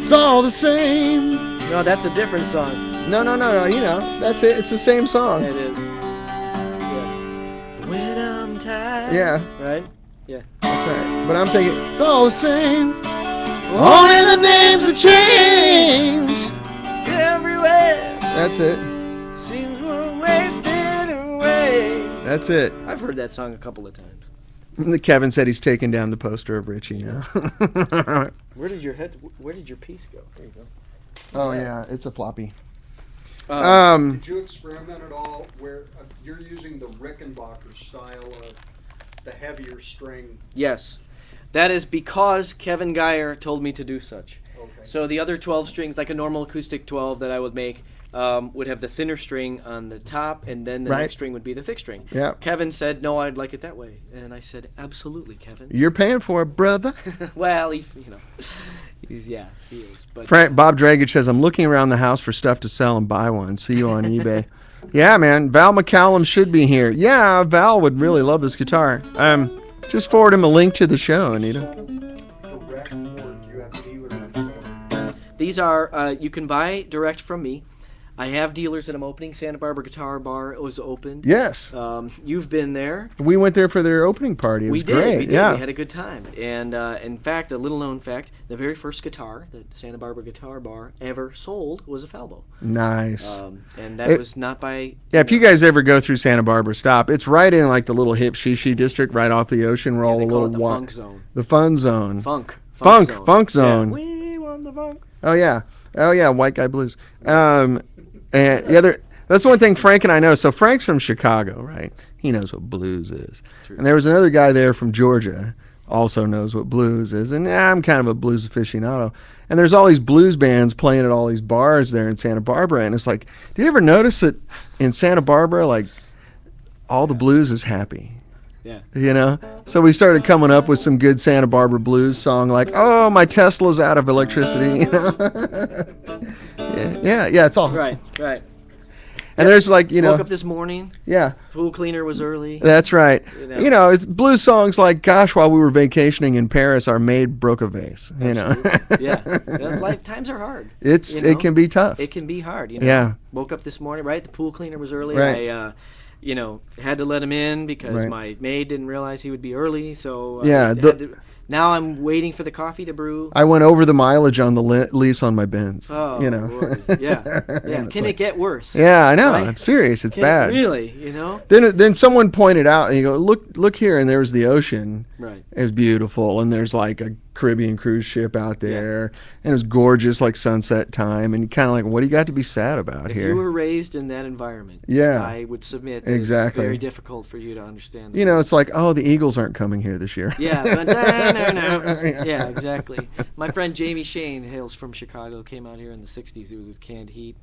It's all the same. No, that's a different song. No. You know, that's it. It's the same song. It is. Yeah. When I'm tired. Yeah. Right? Yeah. That's right. But I'm thinking, it's all the same. Only the names have changed. Everywhere. That's it. Seems we're wasted away. That's it. I've heard that song a couple of times. Kevin said he's taking down the poster of Richie now. Where did your piece go? There you go. Oh yeah, it's a floppy. Did you experiment at all where you're using the Rickenbacker style of the heavier string? Yes. That is because Kevin Geyer told me to do such. Okay. So the other 12 strings, like a normal acoustic 12 that I would make, would have the thinner string on the top, and then the next string would be the thick string. Yeah. Kevin said, no, I'd like it that way. And I said, absolutely, Kevin. You're paying for it, brother. Well, he is. But Bob Dragic says, I'm looking around the house for stuff to sell and buy one. See you on eBay. Yeah, man. Val McCallum should be here. Yeah, Val would really love this guitar. Just forward him a link to the show, Anita. Direct, or do you have dealers? these are, you can buy direct from me. I have dealers that I'm opening. Santa Barbara Guitar Bar was opened. Yes. You've been there. We went there for their opening party. It was great. We did. Yeah. We had a good time. And in fact, a little known fact, the very first guitar that Santa Barbara Guitar Bar ever sold was a Falbo. Nice. And that was not by... Yeah, if you guys ever go through Santa Barbara, stop. It's right in like the little hip shishi district right off the ocean where all the little... the funk zone. The fun zone. Funk zone. Yeah. We want the funk. Oh, yeah, White Guy Blues. And the other, that's one thing Frank and I know. So Frank's from Chicago, right? He knows what blues is. True. And there was another guy there from Georgia, also knows what blues is. And I'm kind of a blues aficionado. And there's all these blues bands playing at all these bars there in Santa Barbara. And it's like, do you ever notice that in Santa Barbara, like, all the blues is happy? Yeah. You know? So we started coming up with some good Santa Barbara blues song like, oh, my Tesla's out of electricity, you know? yeah, it's all. Right. And there's like, you know. Woke up this morning. Yeah. Pool cleaner was early. That's right. You know, it's blues songs like, gosh, while we were vacationing in Paris, our maid broke a vase, you know? Yeah. Times are hard. It can be tough. It can be hard, you know? Yeah. Woke up this morning, right? The pool cleaner was early. Right. I, had to let him in because my maid didn't realize he would be early. So now I'm waiting for the coffee to brew. I went over the mileage on the lease on my Benz. Oh, you know. Lord. Yeah. Can it get worse? Yeah, I know. Right? I'm serious. It's bad. Really, you know? Then someone pointed out, and you go, look here, and there was the ocean. Right. It was beautiful, and there's like a Caribbean cruise ship out there, and it was gorgeous, like sunset time, and you kind of like, what do you got to be sad about if here? you were raised in that environment, I would submit that exactly. it's very difficult for you to understand. You know, it's like, oh, the Eagles aren't coming here this year. Yeah, but no. Yeah, exactly. My friend Jamie Shane hails from Chicago, came out here in the 60s. It was with Canned Heat.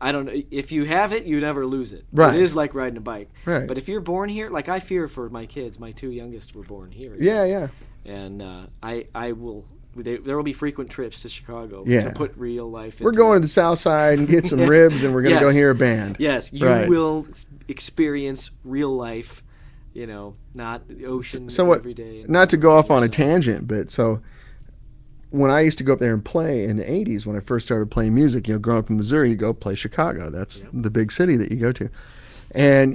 I don't know. If you have it, you never lose it. Right. It is like riding a bike. Right. But if you're born here, like I fear for my kids. My two youngest were born here. Yeah. And I will... There will be frequent trips to Chicago to put real life into We're going to the South Side and get some ribs, and we're going to go hear a band. Yes, you will experience real life, you know, not the ocean every day. Not to go off on a tangent, but so when I used to go up there and play in the 80s, when I first started playing music, growing up in Missouri, you go play Chicago. That's the big city that you go to. And,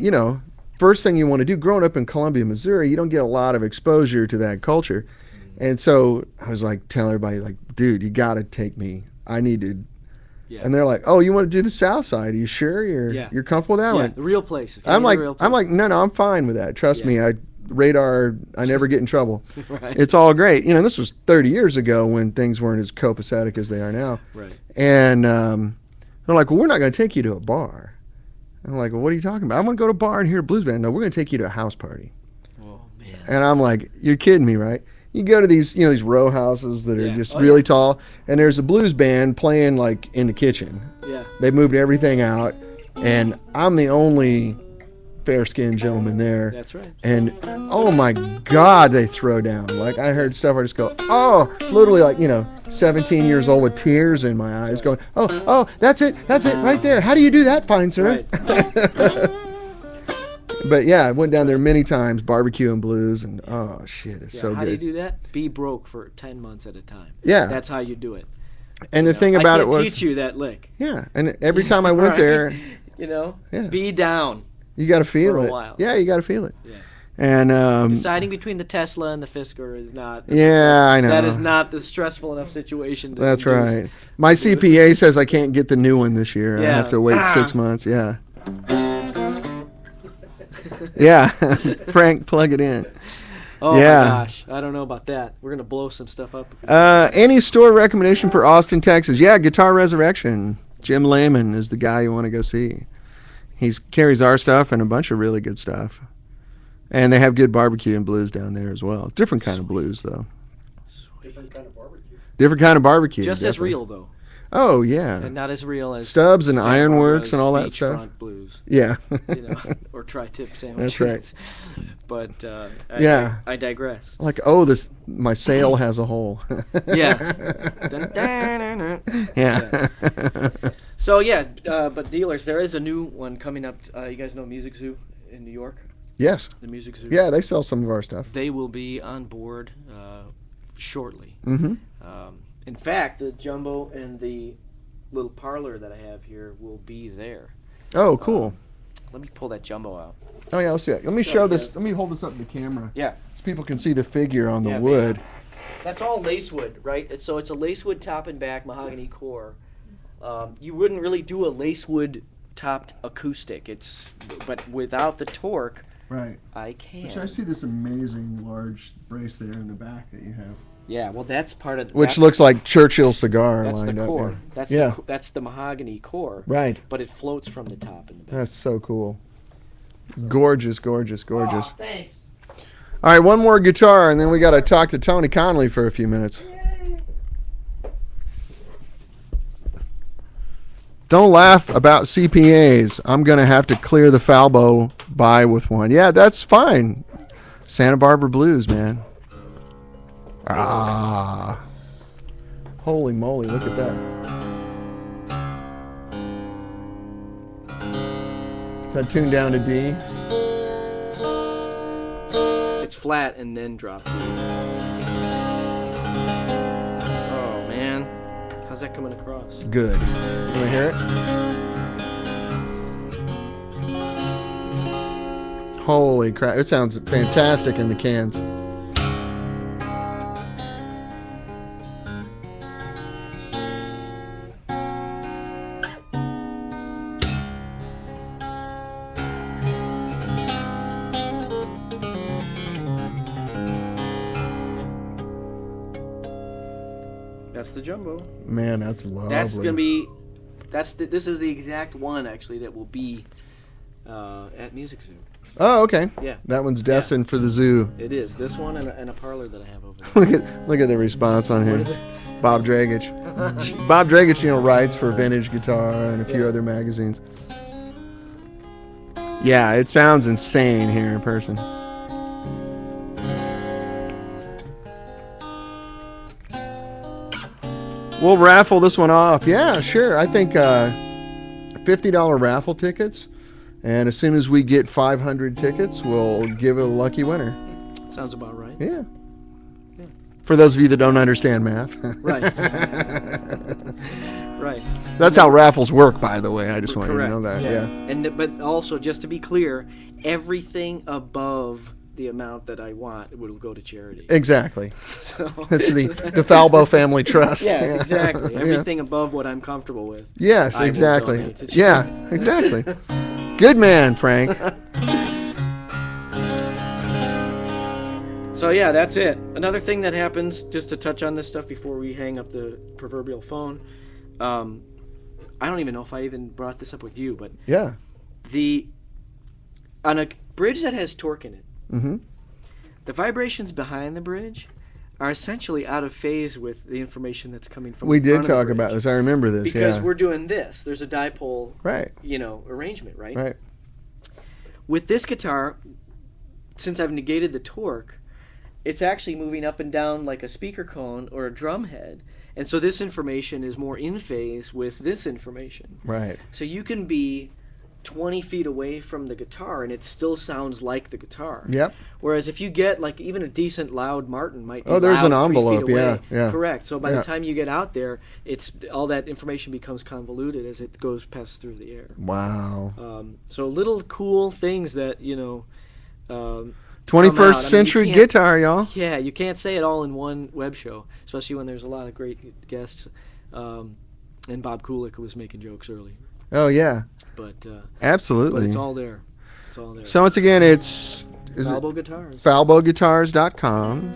first thing you want to do, growing up in Columbia, Missouri, you don't get a lot of exposure to that culture. And so I was like telling everybody, like, dude, you got to take me. I need to. Yeah. And they're like, oh, you want to do the South Side? Are you sure you're comfortable with that? Yeah, the real place. I'm like, no, I'm fine with that. Trust me. Radar, I never get in trouble. Right. It's all great. This was 30 years ago when things weren't as copacetic as they are now. Right. And they're like, well, we're not going to take you to a bar. And I'm like, well, what are you talking about? I want to go to a bar and hear a blues band. No, we're going to take you to a house party. Oh, man. And I'm like, you're kidding me, right? You go to these, these row houses that are just really tall, and there's a blues band playing like in the kitchen. Yeah. They moved everything out, and I'm the only fair-skinned gentleman there. That's right. And oh my God, they throw down. Like I heard stuff, I just go, oh, literally like 17 years old with tears in my eyes, going, oh, that's it, right there. How do you do that, fine sir? Right. But yeah, I went down there many times, barbecue and blues, and oh shit, it's so good. How do you do that? Be broke for 10 months at a time. Yeah. That's how you do it. And the thing about it was, I can't teach you that lick. Yeah, and every time I went there, be down. You got to feel for it. A while. Yeah, you got to feel it. Yeah. And deciding between the Tesla and the Fisker is not. Yeah, I know. That is not the stressful enough situation. That's right. My CPA says I can't get the new one this year. Yeah. I have to wait 6 months. Yeah. Yeah, Frank, plug it in. Oh my gosh, I don't know about that. We're gonna blow some stuff up. Any store recommendation for Austin, Texas? Yeah, Guitar Resurrection. Jim Lehman is the guy you want to go see. He carries our stuff and a bunch of really good stuff. And they have good barbecue and blues down there as well. Different kind of blues, though. Different kind of barbecue. Different kind of barbecue. Just definitely. as real, though. Oh, yeah. And not as real as Stubbs and Ironworks and all that stuff. Beachfront blues. Yeah. Or tri-tip sandwiches. That's right. But I digress. Like, my sail has a hole. Yeah. Yeah. So but dealers, there is a new one coming up. You guys know Music Zoo in New York? Yes. The Music Zoo. Yeah, they sell some of our stuff. They will be on board shortly. Mm-hmm. In fact, the jumbo and the little parlor that I have here will be there. Oh, cool. Let me pull that jumbo out. Oh, yeah, let's do it. Let me show this. Let me hold this up to the camera. Yeah. So people can see the figure on the wood. That's all lacewood, right? So it's a lacewood top and back mahogany core. You wouldn't really do a lacewood topped acoustic. But without the torque, right. I can. Which I see this amazing large brace there in the back that you have. Yeah, well, that's part of. Which looks like Churchill cigar. That's the lined core. Up there. That's the mahogany core. Right. But it floats from the top and the back. That's so cool. Gorgeous, gorgeous, gorgeous. Oh, thanks. All right, one more guitar, and then we got to talk to Tony Conley for a few minutes. Don't laugh about CPAs. I'm going to have to clear the Falbo by with one. Yeah, that's fine. Santa Barbara Blues, man. Ah. Holy moly, look at that. Is that tuned down to D? It's flat and then dropped. Oh, man. How's that coming across? Good. You want to hear it? Holy crap. It sounds fantastic in the cans. That's the jumbo. Man, that's lovely. That's gonna be. This is the exact one actually that will be at Music Zoo. Oh, okay. Yeah. That one's destined for the zoo. It is. This one and a parlor that I have over there. look at the response on here. What is it? Bob Dragich. Bob Dragich, writes for Vintage Guitar and a few other magazines. Yeah, it sounds insane here in person. We'll raffle this one off. Yeah, sure. I think $50 raffle tickets. And as soon as we get 500 tickets, we'll give a lucky winner. Sounds about right. Yeah. For those of you that don't understand math. Right. Right. That's how raffles work, by the way. I just want you to Correct. know that. Yeah. And but also, just to be clear, everything above the amount that I want will go to charity. Exactly. So. It's the Falbo Family Trust. Yeah, exactly. Yeah. Everything above what I'm comfortable with. Yes, I will exactly. donate to Yeah, charity. exactly. Good man, Frank. So yeah, that's it. Another thing that happens, just to touch on this stuff before we hang up the proverbial phone, I don't even know if I even brought this up with you, but Yeah. on a bridge that has torque in it, Mm-hmm. the vibrations behind the bridge are essentially out of phase with the information that's coming from We the did front of the talk bridge. about this. I remember this. Because yeah. we're doing this. There's a dipole, Right. arrangement, right? Right. With this guitar, since I've negated the torque, it's actually moving up and down like a speaker cone or a drum head. And so this information is more in phase with this information. Right. So you can be 20 feet away from the guitar and it still sounds like the guitar. Yep. Whereas if you get like even a decent loud Martin might be Oh, there's loud an 3 feet envelope, yeah, away. yeah. Correct. So by Yeah. the time you get out there, it's all that information becomes convoluted as it goes past through the air. Wow. So little cool things that 21st come out. I mean, century you can't- guitar, y'all. Yeah, you can't say it all in one web show, especially when there's a lot of great guests. And Bob Kulick was making jokes earlier, Oh, yeah. but Absolutely. it's all there. It's all there. So once again, is it Falbo Guitars. FalboGuitars.com.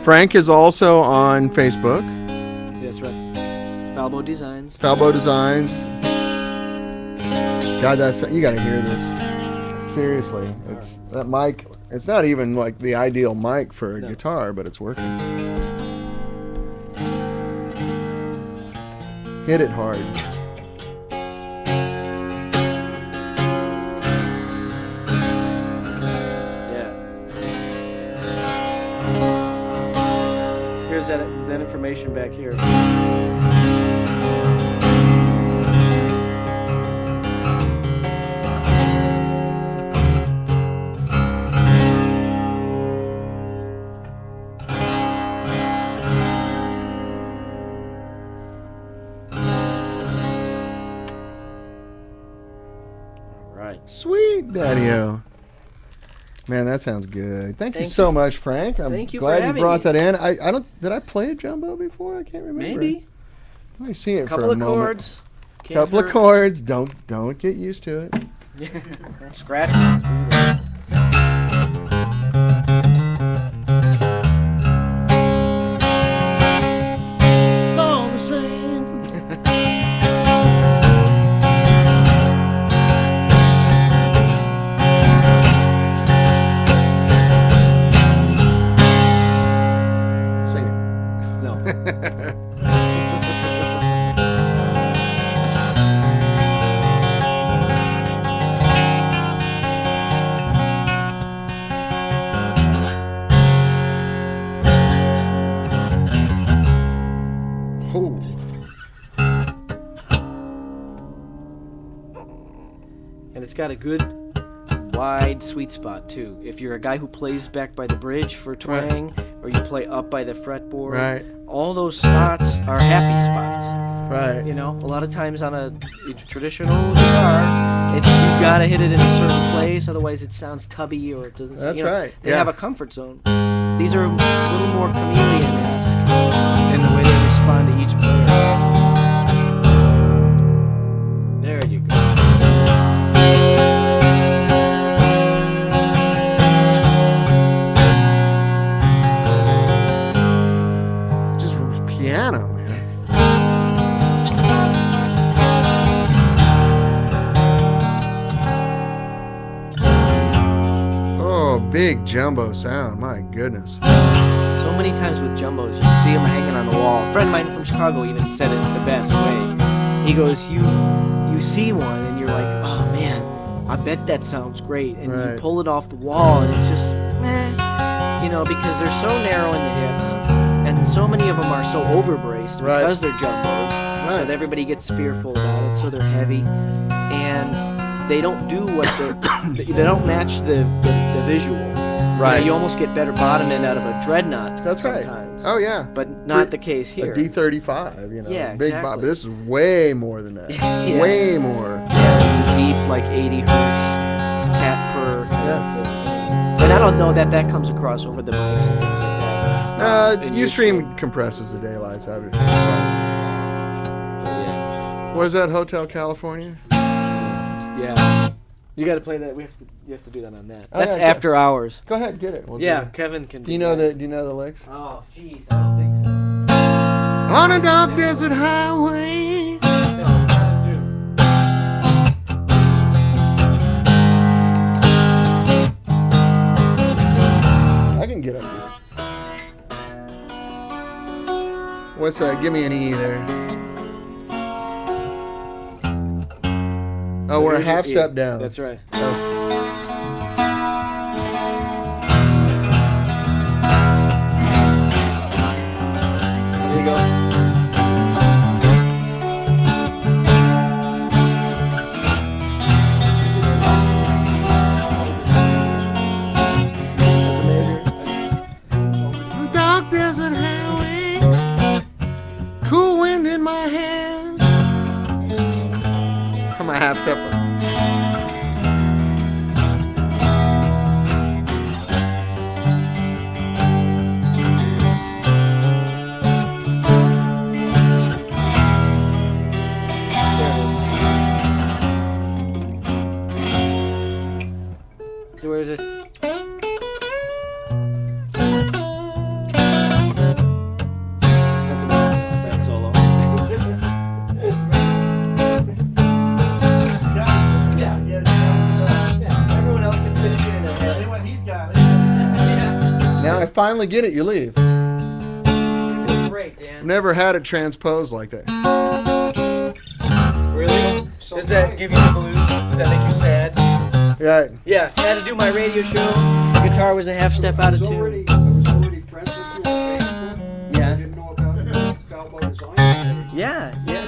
Frank is also on Facebook. That's right. Falbo Designs. Falbo Designs. God, you got to hear this. Seriously, it's that mic. It's not even like the ideal mic for a No. guitar, but it's working. Hit it hard. Yeah. Here's that information back here. Right. Sweet, Daddy-O. Man, that sounds good. Thank you Thank so much, Frank. I'm Thank you for glad you having brought me. that in. I don't. Did I play a jumbo before? I can't remember. Maybe. Let me see it Couple for a of moment. chords. Can't Couple of hurt. chords. Don't get used to it. Scratch. It's all the same. Sing it. No. Ooh. And it's got a good wide sweet spot too. If you're a guy who plays back by the bridge for twang, or you play up by the fretboard, Right. all those spots are happy spots. Right. You know, a lot of times on a traditional guitar, you gotta hit it in a certain place, otherwise it sounds tubby or it doesn't. That's right, They yeah. have a comfort zone. These are a little more chameleon-esque in the way they respond to each player. There you go. Just piano, man. Oh, big jumbo sound. My goodness. So many times with jumbos, you see them hanging on the wall. A friend of mine from Chicago even said it the best way. He goes, you see one and you're like, oh man, I bet that sounds great. And Right. you pull it off the wall and it's just, because they're so narrow in the hips. And so many of them are so overbraced Right. because they're jumbos. So Right. that everybody gets fearful about it. So they're heavy. And they don't do what they don't match the visual. Right. You almost get better bottom end out of a dreadnought. That's right. sometimes. Oh yeah. But not the case here. A D35, you know. Yeah, big exactly. But this is way more than that. Yeah. Way more. Yeah, it's a deep, like 80 hertz cat per kind of thing. And I don't know that comes across over the mics and things like that. Ustream compresses the daylights out of it. Yeah. Was that Hotel California? Yeah. You got to play that. You have to do that on that. Oh, That's yeah, after hours. Go ahead, get it. We'll Yeah, do it. Kevin can. Do you know the lyrics? Oh, jeez, I don't think so. On a dark desert highway. I can get up this. What's that? Give me an E there. Oh, we're a Here's your half E. step down. That's right. Oh. There you go. Dark desert highway, cool wind in my hair. I'm a half stepper. Where is it? That's about that solo. Everyone else can finish it in their head. Now I finally get it, you leave. It's great, Dan. I've never had it transposed like that. Really? Does that give you the blues? Does that make you sad? Yeah. Yeah, I had to do my radio show. The guitar was a half step out of I was tune. already friends with you on Facebook. Yeah. I didn't know about Falbo Design. Yeah, yeah.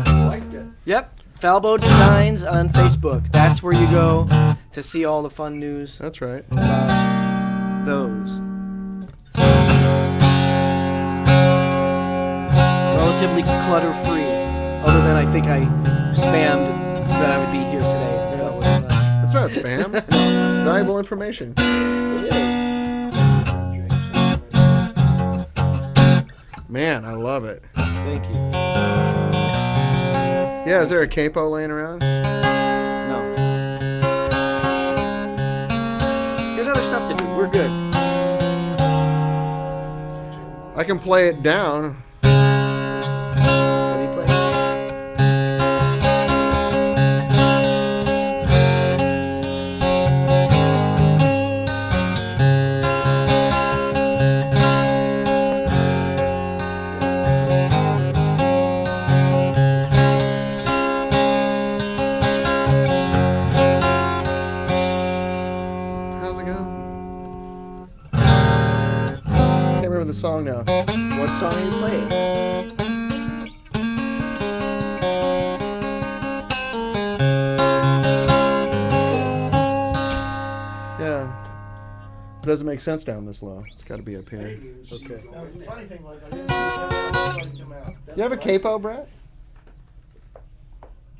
I liked it. Yep. Falbo Designs on Facebook. That's where you go to see all the fun news That's right. about those. Relatively clutter-free, other than I think I spammed that I would be here today. So, That's not spam. Valuable information. Man, I love it. Thank you. Yeah, is there a capo laying around? No. There's other stuff to do. We're good. I can play it down. What do you play? How's it go? Can't remember the song now. What song are you playing? Yeah. It doesn't make sense down this low. It's got to be up here. Okay. The funny thing was, I didn't see that come out. You have a capo, Brett?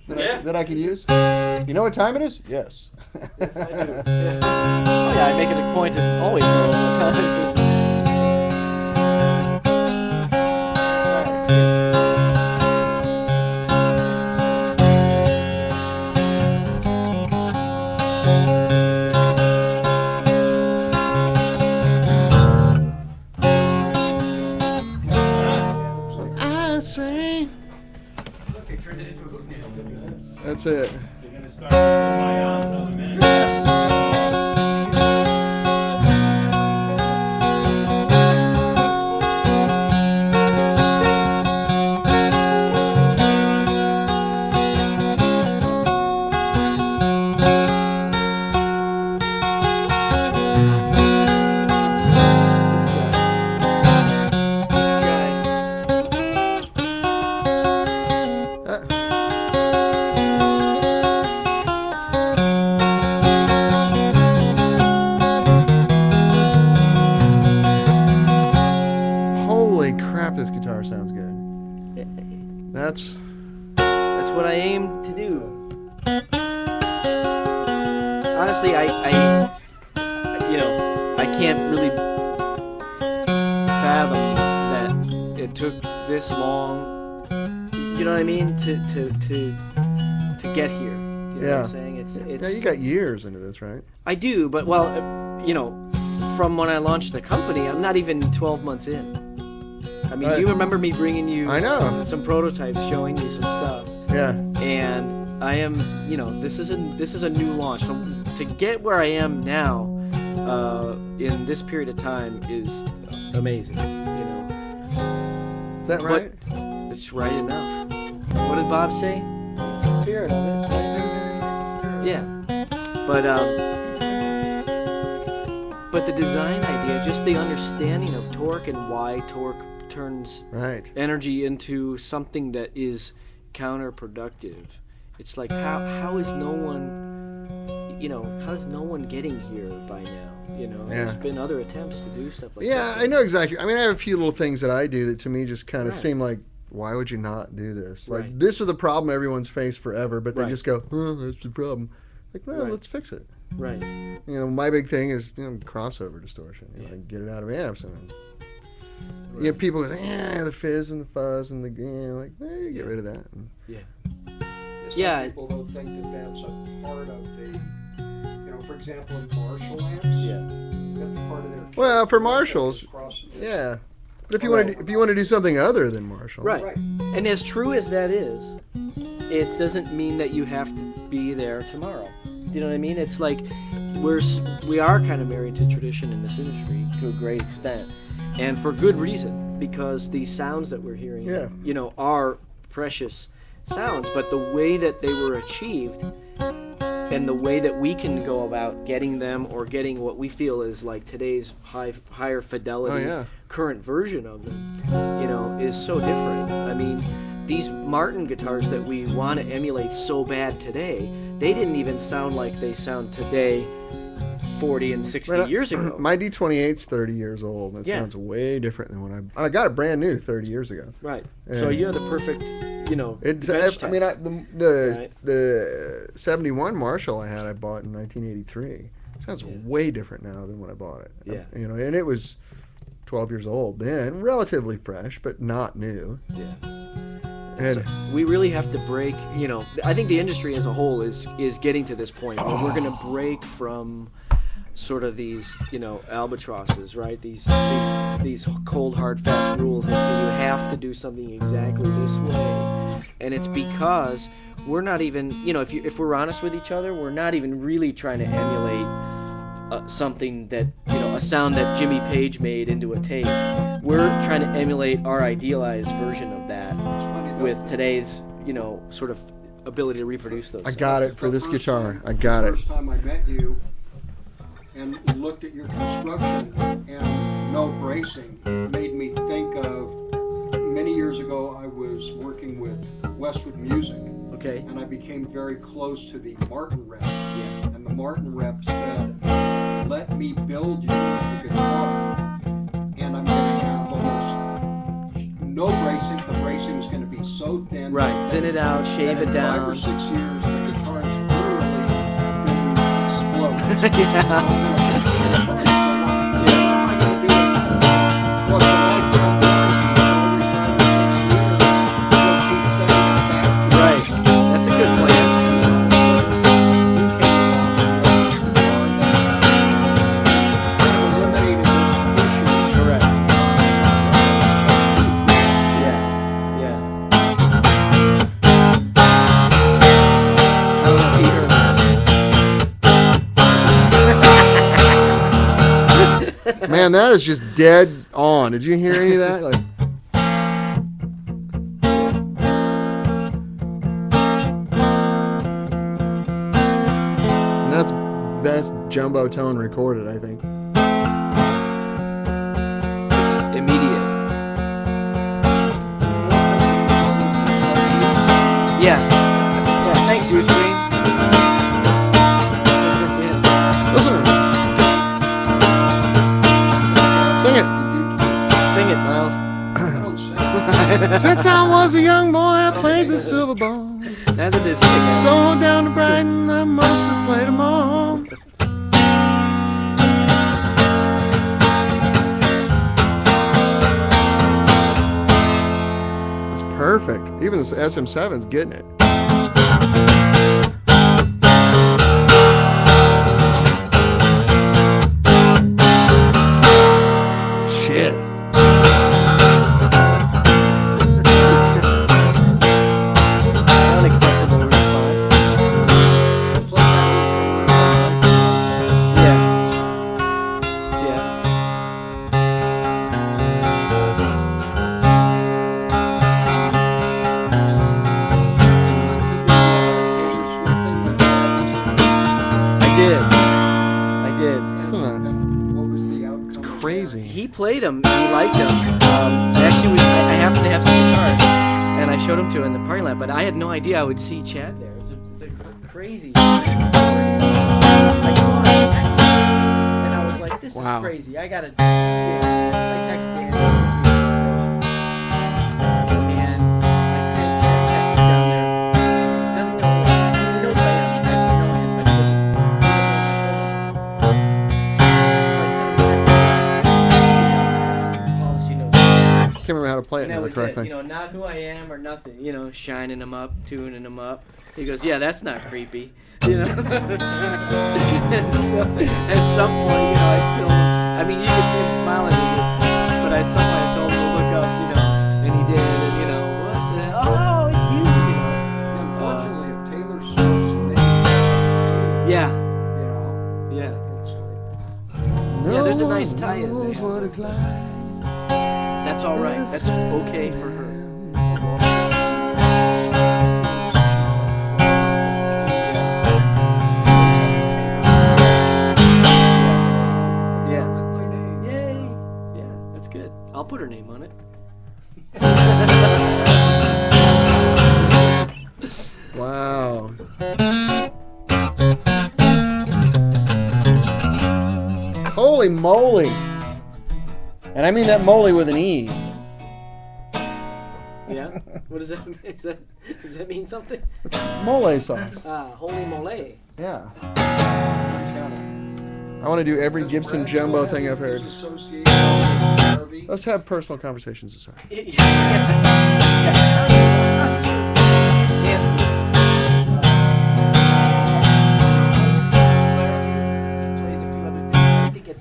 Yeah. That I could use? You know what time it is? Yes. Yes, I do. Yeah. Oh, yeah, I make it a point to always know what time it is. I say. That's it. You're gonna start my on another minute. That's what I aim to do. Honestly, I can't really fathom that it took this long. You know what I mean? To get here. You know what I'm saying? It's yeah, you got years into this, right? I do, but from when I launched the company, I'm not even 12 months in. I mean, you remember me bringing you I know. some prototypes, showing you some stuff. Yeah. And I am, this is a new launch. So to get where I am now, in this period of time is amazing. Is that right? But it's right enough. What did Bob say? It's the spirit of it. Yeah. But the design idea, just the understanding of torque and why torque turns energy into something that is counterproductive. It's like how is no one getting here by now? There's been other attempts to do stuff like that. Yeah, I know exactly. I mean, I have a few little things that I do that to me just kind of seem like, why would you not do this? Like, this is the problem everyone's faced forever, but they just go, oh, that's the problem. Like, well, let's fix it. Right. My big thing is crossover distortion. Like, get it out of amps. And people go, the fizz and the fuzz and the like, get rid of that. And, Some people don't think that that's a part of the, for example, in Marshall amps. That's part of their. Well, for Marshalls, yeah. But if you want to do something other than Marshall, right. And as true as that is, it doesn't mean that you have to be there tomorrow. Do you know what I mean? It's like we are kind of married to tradition in this industry to a great extent, and for good reason, because these sounds that we're hearing, are precious sounds. But the way that they were achieved, and the way that we can go about getting them, or getting what we feel is like today's higher fidelity current version of them, is so different. I mean, these Martin guitars that we want to emulate so bad today, they didn't even sound like they sound today 40 and 60 years ago. My D28's 30 years old. That sounds way different than when I got it brand new 30 years ago. Right. So you have the perfect, it's. bench I mean, test. the 71 Marshall I bought in 1983. Sounds way different now than when I bought it. Yeah. And it was 12 years old then, relatively fresh, but not new. Yeah. And so we really have to break, I think the industry as a whole is getting to this point where we're going to break from sort of these, albatrosses, right? These cold, hard, fast rules that say you have to do something exactly this way. And it's because we're not even, if we're honest with each other, we're not even really trying to emulate something that, a sound that Jimmy Page made into a tape. We're trying to emulate our idealized version of that with today's, sort of ability to reproduce those. I got it for this guitar. I got it. The first time I met you and looked at your construction and no bracing made me think of many years ago I was working with Westwood Music. Okay. And I became very close to the Martin rep. Yeah. And the Martin rep said, let me build you a guitar and I'm going to have almost no bracing. The bracing is going to be so thin. Right, thin it out, shave it down. 5 or 6 years, the guitar is literally going to explode. Right, that's a good plan. Correct. Yeah. I don't know if you heard that. Man, that is just dead on. Did you hear any of that? Like, and that's best jumbo tone recorded, I think. It's immediate. Yeah. Thanks, Eugene. Listen. Sing it. Sing it, Miles. I don't sing. Since I was a young boy, I played the silver ball. That's a Disney guy. So down to Brighton, I must have played them all. It's perfect. Even this SM7's getting it. Shit. Unacceptable response. It's like that Yeah. Yeah. I did. Isn't that What was the outcome? crazy? He played him. He liked him. Actually, I happened to have some guitars, and I showed him to him in the parking lot. But I had no idea I would see Chad there. It's a crazy. I saw it, and I was like, "This Wow. is crazy. I gotta." I texted Dan, and I said, "Chad texted down there. Doesn't know. He knows I am. I know him, but just." Can't remember how to play it And that now was it, correctly. you know, not who I am or nothing, you know, shining them up, tuning them up. He goes, yeah, that's not creepy, you know. And so, at some point, you know, I told him, I mean, you could see him smiling at me, but at some point I told him to look up, you know, and he did, and you know, what the, oh, it's you, you know. Unfortunately, if Taylor Swift's name, Yeah, you know, yeah. it's like, Yeah, there's a nice tie-in knows there. what it's like. That's all right. That's okay for her. Yeah. Yay. Yeah, that's good. I'll put her name on it. Wow. Holy moly. And I mean that moly with an E. Yeah. What does that mean? Does that mean something? Mole sauce. Holy mole. Yeah. Got it. I want to do every Gibson Jumbo thing I've heard. his association with Harvey. Let's have personal conversations this time.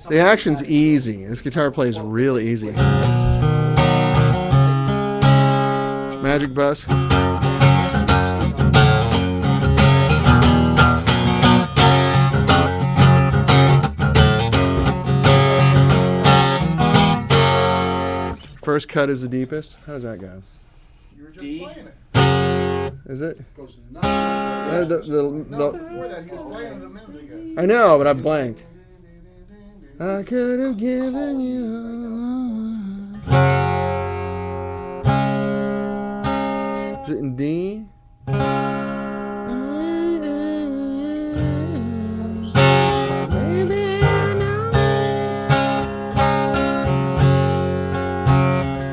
The action's easy. This guitar plays really easy. Magic bus. First cut is the deepest. How does that go? You were just D. playing it. Is it? Goes nuts. Nothing before that. He was playing it a minute ago. I know, but I blanked. I could have given you. Is it in D? Maybe I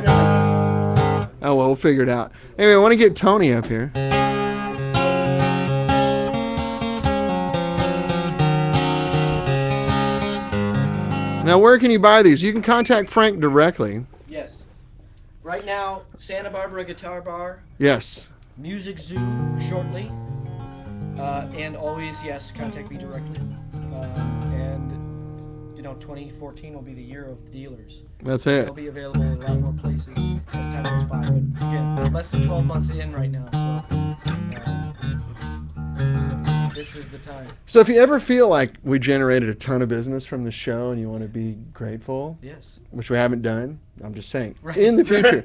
know. Oh, well, we'll figure it out. Anyway, I want to get Tony up here. Now, where can you buy these? You can contact Frank directly. Yes. Right now, Santa Barbara Guitar Bar, Yes. Music Zoo shortly, and always, yes, contact me directly. And, you know, 2014 will be the year of dealers. That's it. They'll be available in a lot more places as time goes by. But again, less than 12 months in right now, so this is the time. So if you ever feel like we generated a ton of business from the show and you want to be grateful, Yes. which we haven't done, I'm just saying, Right. in the future,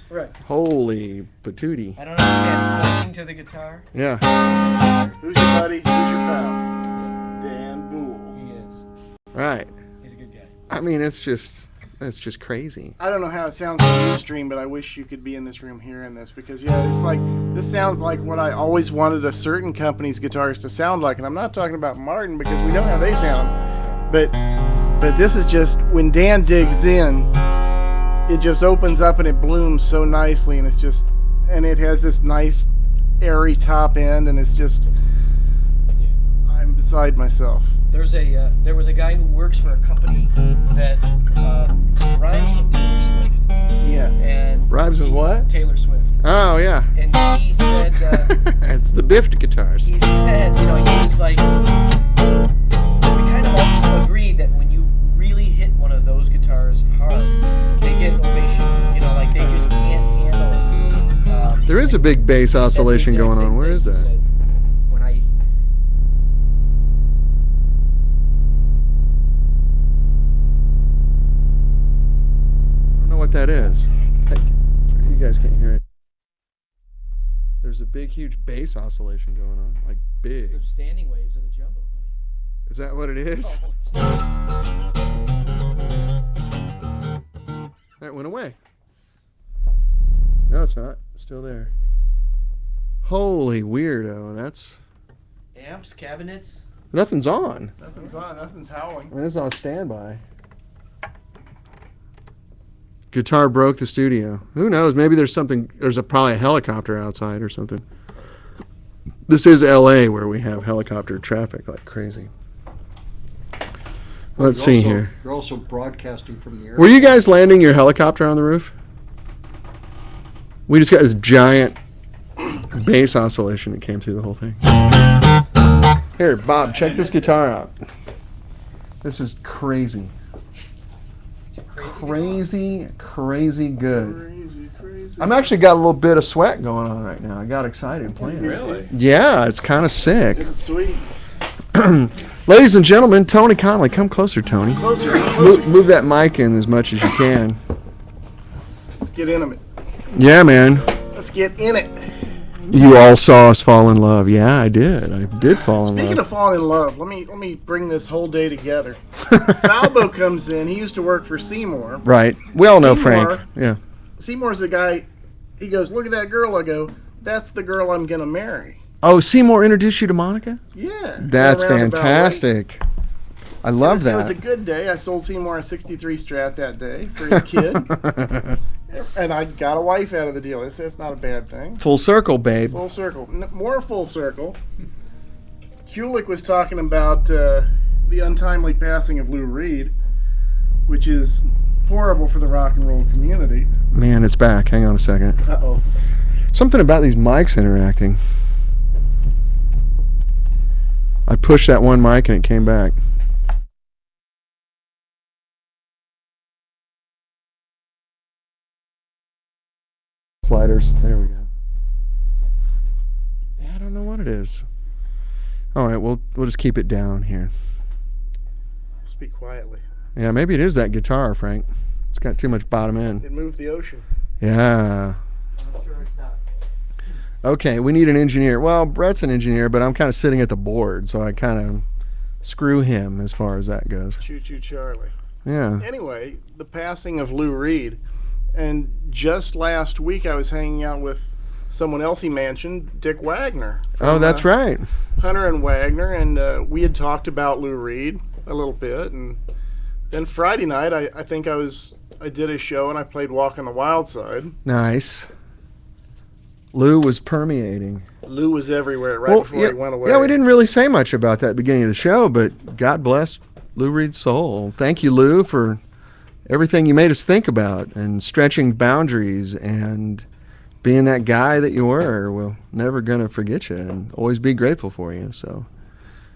Right. holy patootie. I don't know if you can pointing to the guitar. Yeah. Who's your buddy? Who's your pal? Dan Boul. He is. Right. He's a good guy. I mean, it's just crazy. I don't know how it sounds on the stream, but I wish you could be in this room hearing this because, yeah, it's like, this sounds like what I always wanted a certain company's guitars to sound like. And I'm not talking about Martin because we know how they sound. But this is just, when Dan digs in, it just opens up and it blooms so nicely, and it has this nice airy top end, and it's just, I'm beside myself. There was a guy who works for a company that rhymes with Taylor Swift. Yeah. And Rhymes with what? Taylor Swift. Oh, yeah. And he said, It's the biffed guitars. he said, he was like, we kind of all agreed that when you really hit one of those guitars hard, they get ovation. Like they just can't handle it. There is a big bass oscillation going on. Where is that? When I don't know what that is. You guys can't hear it. There's a big, huge bass oscillation going on. Like big. the standing waves of the jumbo, buddy. Is that what it is? That went away. No, it's not. It's still there. Holy weirdo. That's... Amps, cabinets. Nothing's on. Nothing's on. Nothing's howling. I mean, it's on standby. Guitar broke the studio. Who knows? Maybe there's something. There's probably a helicopter outside or something. This is L.A. where we have helicopter traffic like crazy. Let's see here. You're also broadcasting from the air. Were you guys landing your helicopter on the roof? We just got this giant bass oscillation that came through the whole thing. Here, Bob, check this guitar out. This is crazy. Crazy good. Crazy. I'm actually got a little bit of sweat going on right now. I got excited playing it. Really? Yeah, it's kind of sick. It's sweet. Ladies and gentlemen, Tony Connolly. Come closer, Tony. Closer. Move that mic in as much as you can. Let's get intimate. Yeah, man. Let's get in it. You all saw us fall in love. Yeah, I did. I did fall in love. Speaking of falling in love, let me bring this whole day together. Falbo comes in. He used to work for Seymour. Right. We all know Seymour- Frank. Yeah. Seymour's the guy. He goes, "Look at that girl." I go, "That's the girl I'm gonna marry." Oh, Seymour introduced you to Monica? Yeah. That's In a roundabout way. fantastic. I love It was a that. good day. I sold Seymour a '63 Strat that day for his kid, and I got a wife out of the deal. That's not a bad thing. Full circle, babe. Full circle. More full circle. Kulik was talking about the untimely passing of Lou Reed, which is horrible for the rock and roll community. Man, it's back. Hang on a second. Uh-oh. Something about these mics interacting. I pushed that one mic and it came back. Sliders. There we go. Yeah, I don't know what it is. All right, we'll just keep it down here. Speak quietly. Yeah, maybe it is that guitar, Frank. It's got too much bottom end. It moved the ocean. Yeah. I'm sure it's not. Okay, we need an engineer. Well, Brett's an engineer, but I'm kind of sitting at the board, so I kind of screw him as far as that goes. Choo choo Charlie. Yeah. Anyway, the passing of Lou Reed. And just last week I was hanging out with someone else he mentioned, Dick Wagner. Oh, that's right. Hunter and Wagner, and we had talked about Lou Reed a little bit. And then Friday night, I think I did a show and I played Walk on the Wild Side. Nice. Lou was permeating. Lou was everywhere right before he went away. Yeah, we didn't really say much about that at the beginning of the show, but God bless Lou Reed's soul. Thank you, Lou, for everything you made us think about and stretching boundaries and being that guy that you were. We're never going to forget you and always be grateful for you. So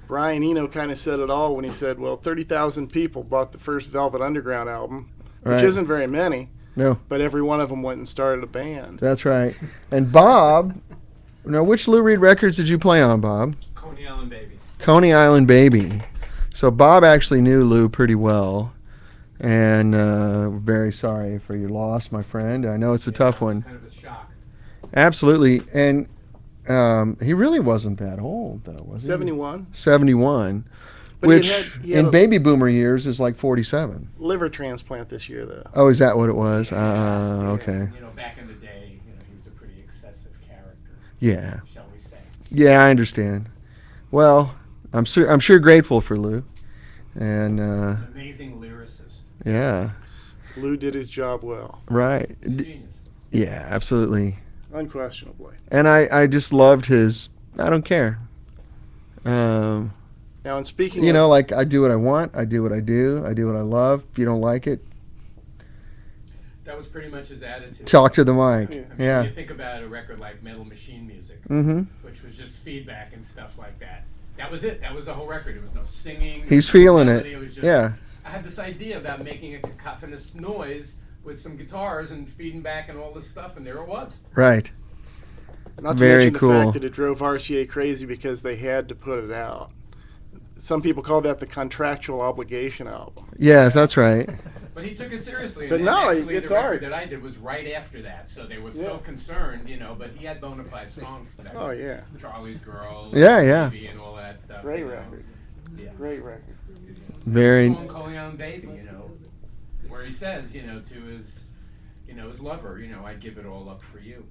Brian Eno kind of said it all when he said, well, 30,000 people bought the first Velvet Underground album, which Right. isn't very many, no, but every one of them went and started a band. that's right. And Bob, now which Lou Reed records did you play on, Bob? Coney Island Baby. Coney Island Baby. So Bob actually knew Lou pretty well, and we're very sorry for your loss, my friend. I know it's a tough one. Kind of a shock. Absolutely, and he really wasn't that old, though, was he? 71. 71, But he which had in a baby boomer years is like 47. liver transplant this year, though. Oh, is that what it was? Okay. You know, back in the day, he was a pretty excessive character, Yeah. shall we say. Yeah, I understand. Well, I'm sure grateful for Lou, and An amazing lyricist. yeah. Lou did his job well, Right. Genius. Yeah, absolutely. unquestionably. And I just loved his. I don't care. Now, and speaking You of, know, like I do what I want. I do what I do. I do what I love. If you don't like it, That was pretty much his attitude. talk to the mic. Yeah. I mean, Yeah. You think about a record like Metal Machine Music, Mm-hmm. which was just feedback and stuff like that. That was it. That was the whole record. There was no singing. He's there was no feeling it. melody, was just, Yeah. I had this idea about making a cacophonous noise with some guitars and feeding back and all this stuff, and there it was. Right. not to Very mention the cool. fact that it drove RCA crazy because they had to put it out. Some people call that the contractual obligation album. Yes, that's right. But he took it seriously. But and no, actually it's the record art. that I did was right after that, so they were Yeah. so concerned, you know. But he had bona fide songs. Back Oh then. yeah, Charlie's Girl. Yeah, yeah. Baby and all that stuff. great you know. record. Yeah. Great record. Very. Song Calling on Baby, you know, where he says, you know, to his, you know, his lover, you know, I'd give it all up for you.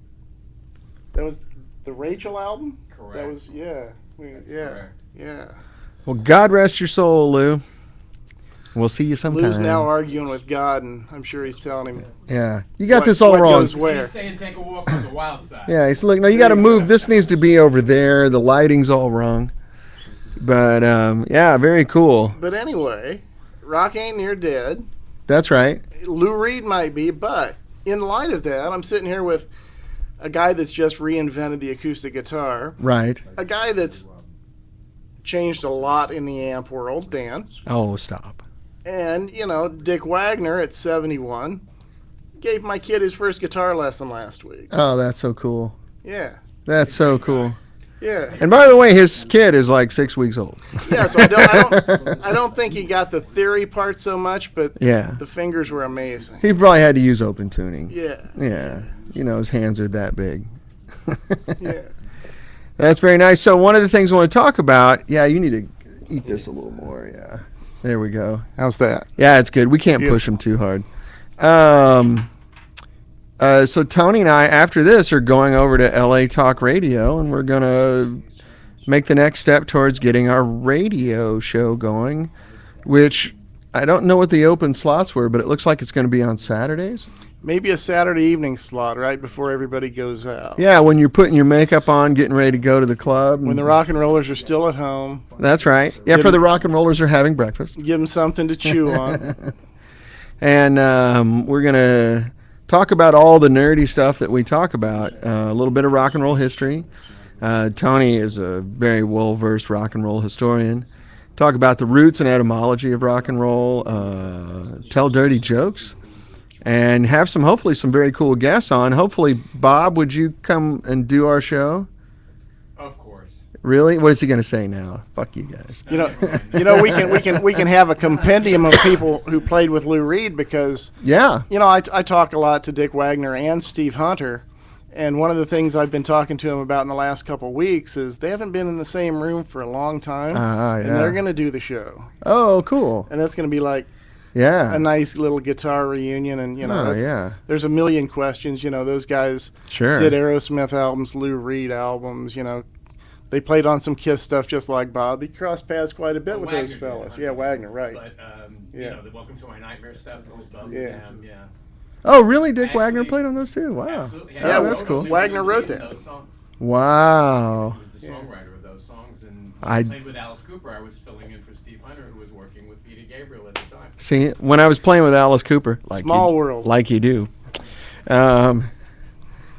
That was the Rachel album. Correct. That was That's yeah, correct. yeah. Well, God rest your soul, Lou. We'll see you sometime. Lou's now arguing with God, and I'm sure he's telling him. Yeah. You got what- this all what wrong. goes where. He's saying take a walk on the wild side. Yeah, he's like, no, you got to move. This needs to be over there. The lighting's all wrong. But yeah, very cool. But anyway, rock ain't near dead. That's right. Lou Reed might be, but in light of that, I'm sitting here with a guy that's just reinvented the acoustic guitar, Right. a guy that's changed a lot in the amp world, Dan, Oh, stop. and, you know, Dick Wagner at 71 gave my kid his first guitar lesson last week. Oh, that's so cool. Yeah, That's so cool. yeah. And by the way, his kid is like 6 weeks old. Yeah, so I don't think he got the theory part so much, but Yeah. the fingers were amazing. He probably had to use open tuning. Yeah, Yeah. You know, his hands are that big. yeah. That's very nice. So one of the things I want to talk about, yeah, you need to eat this a little more. Yeah. There we go. How's that? Yeah, it's good. We can't push him too hard. So Tony and I, after this, are going over to LA Talk Radio, and we're going to make the next step towards getting our radio show going, which I don't know what the open slots were, but it looks like it's going to be on Saturdays. Maybe a Saturday evening slot right before everybody goes out. Yeah, when you're putting your makeup on, getting ready to go to the club. When the rock and rollers are still at home, That's right. Yeah, for the rock and rollers are having breakfast. give them something to chew on. And we're going to talk about all the nerdy stuff that we talk about, a little bit of rock and roll history. Tony is a very well-versed rock and roll historian. Talk about the roots and etymology of rock and roll, tell dirty jokes, and have hopefully some very cool guests on. Hopefully, Bob, would you come and do our show? Of course. Really? What is he going to say now? Fuck you guys. You know, we can have a compendium of people who played with Lou Reed because Yeah. you know I talk a lot to Dick Wagner and Steve Hunter, and one of the things I've been talking to them about in the last couple of weeks is they haven't been in the same room for a long time, and Yeah. they're going to do the show, Oh, cool. and that's going to be like Yeah. a nice little guitar reunion, and you know, Oh, that's- yeah. there's a million questions. You know, those guys Sure. did Aerosmith albums, Lou Reed albums. You know, they played on some Kiss stuff just like Bob. He crossed paths quite a bit with Wagner those did, fellas. Wagner Yeah, did. Wagner, right? But Yeah. you know, the Welcome to My Nightmare stuff was both Yeah. of them. Yeah. Oh, really? Dick Wagner Actually- played on those too? Wow. Absolutely. Yeah, Oh, that's cool. Wagner wrote that. Those songs. Wow. He was the Yeah. songwriter of those songs, and I- I played with Alice Cooper. I was filling in for Steve Hunter, who was working with Peter Gabriel at the time. See, when I was playing with Alice Cooper, Small world. like you do.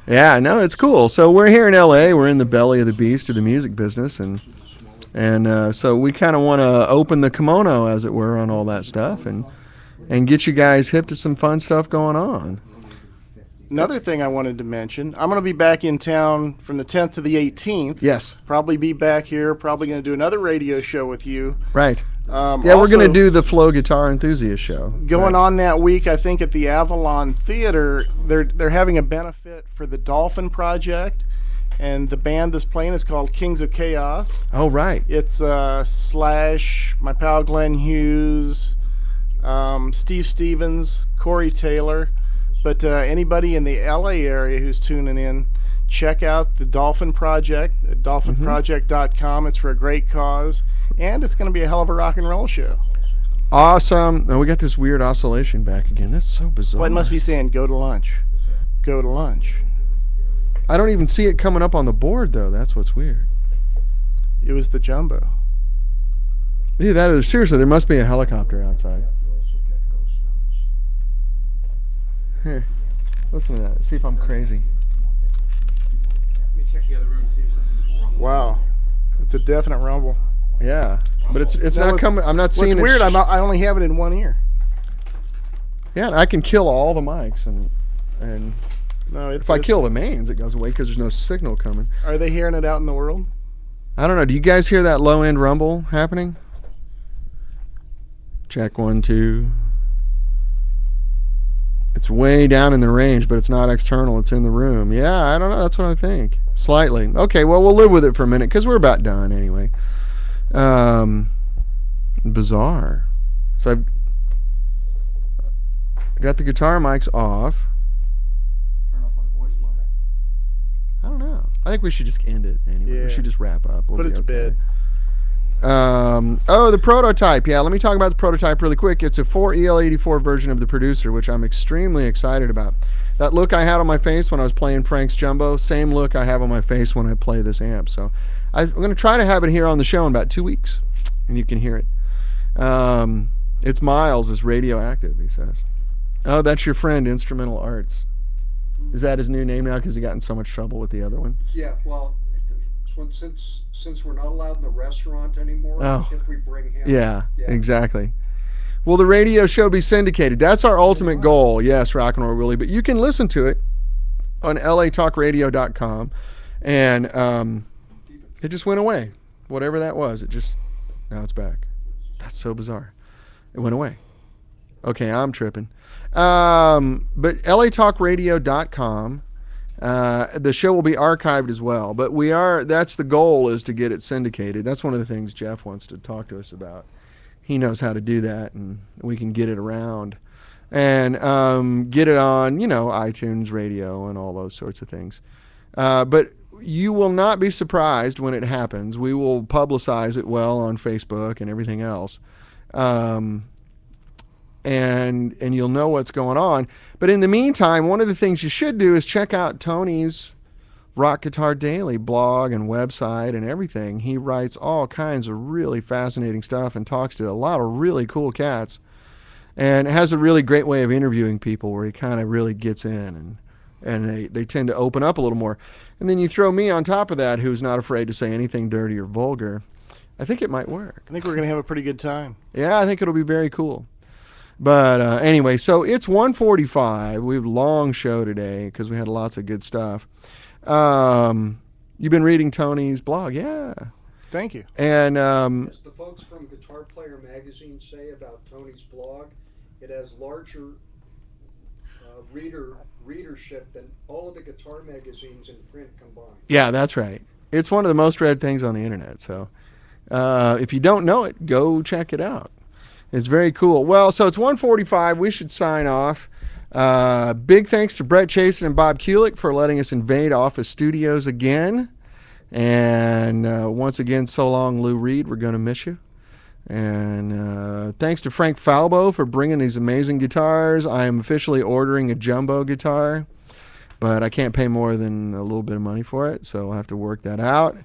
Yeah, no, it's cool. So we're here in LA. We're in the belly of the beast of the music business, and so we kind of want to open the kimono, as it were, on all that stuff, and get you guys hip to some fun stuff going on. Another thing I wanted to mention, I'm going to be back in town from the 10th to the 18th. Yes, Probably be back here. Probably going to do another radio show with you. right. Yeah, we're Also, going to do the Flow Guitar Enthusiast show. Going Right. on that week, I think at the Avalon Theater, they're having a benefit for the Dolphin Project, and the band that's playing is called Kings of Chaos. Oh, right. It's Slash, my pal Glenn Hughes, Steve Stevens, Corey Taylor. But anybody in the LA area who's tuning in, check out the Dolphin Project at dolphinproject.com. It's for a great cause, and it's going to be a hell of a rock and roll show. Awesome. Now we got this weird oscillation back again. That's so bizarre. Well, it must be saying go to lunch. Go to lunch. I don't even see it coming up on the board, though. That's what's weird. It was the jumbo. Yeah, that is seriously. There must be a helicopter outside. Here, listen to that. See if I'm crazy. Let me check the other room, see if something's wrong. Wow, it's a definite rumble. Yeah, but it's not coming. I'm not seeing it. What's weird? I only have it in one ear. Yeah, and I can kill all the mics, and No, if I kill the mains, it goes away because there's no signal coming. Are they hearing it out in the world? I don't know. Do you guys hear that low end rumble happening? Check 1, 2. It's way down in the range, but it's not external. It's in the room. Yeah, I don't know. That's what I think. Slightly. Okay, well, we'll live with it for a minute because we're about done anyway. Bizarre. So I've got the guitar mics off. Turn off my voice mic. I don't know. I think we should just end it anyway. Yeah. We should just wrap up. We'll Put be it to okay. bed. The prototype. Yeah, let me talk about the prototype really quick. It's a 4EL84 version of the Producer, which I'm extremely excited about. That look I had on my face when I was playing Frank's Jumbo, same look I have on my face when I play this amp. So I'm going to try to have it here on the show in about 2 weeks, and you can hear it. It's Miles is radioactive, he says. Oh, that's your friend, Instrumental Arts. Is that his new name now because he got in so much trouble with the other one? Yeah, well, since we're not allowed in the restaurant anymore, Oh. if we bring him. Yeah, exactly. Will the radio show be syndicated? That's our ultimate goal. Yes, Rock and Roll Willie. But you can listen to it on latalkradio.com. And it just went away. Whatever that was, now it's back. That's so bizarre. It went away. Okay, I'm tripping. But latalkradio.com. The show will be archived as well, but that's the goal, is to get it syndicated. That's one of the things Jeff wants to talk to us about. He knows how to do that, and we can get it around and get it on, iTunes radio and all those sorts of things. But you will not be surprised when it happens. We will publicize it well on Facebook and everything else. And you'll know what's going on. But in the meantime, one of the things you should do is check out Tony's Rock Guitar Daily blog and website and everything. He writes all kinds of really fascinating stuff and talks to a lot of really cool cats, and has a really great way of interviewing people where he kind of really gets in, and they tend to open up a little more. And then you throw me on top of that, who's not afraid to say anything dirty or vulgar. I think it might work. I think we're going to have a pretty good time. Yeah, I think it'll be very cool. But anyway, so it's 1:45. We have a long show today because we had lots of good stuff. You've been reading Tony's blog, yeah. Thank you. And As the folks from Guitar Player magazine say about Tony's blog, it has larger readership than all of the guitar magazines in print combined. yeah, that's right. It's one of the most read things on the internet. So if you don't know it, go check it out. It's very cool. Well, so it's 1:45. We should sign off. Big thanks to Brett Chasen and Bob Kulick for letting us invade Office Studios again. And once again, so long, Lou Reed. We're going to miss you. And thanks to Frank Falbo for bringing these amazing guitars. I am officially ordering a jumbo guitar, but I can't pay more than a little bit of money for it, so I'll have to work that out.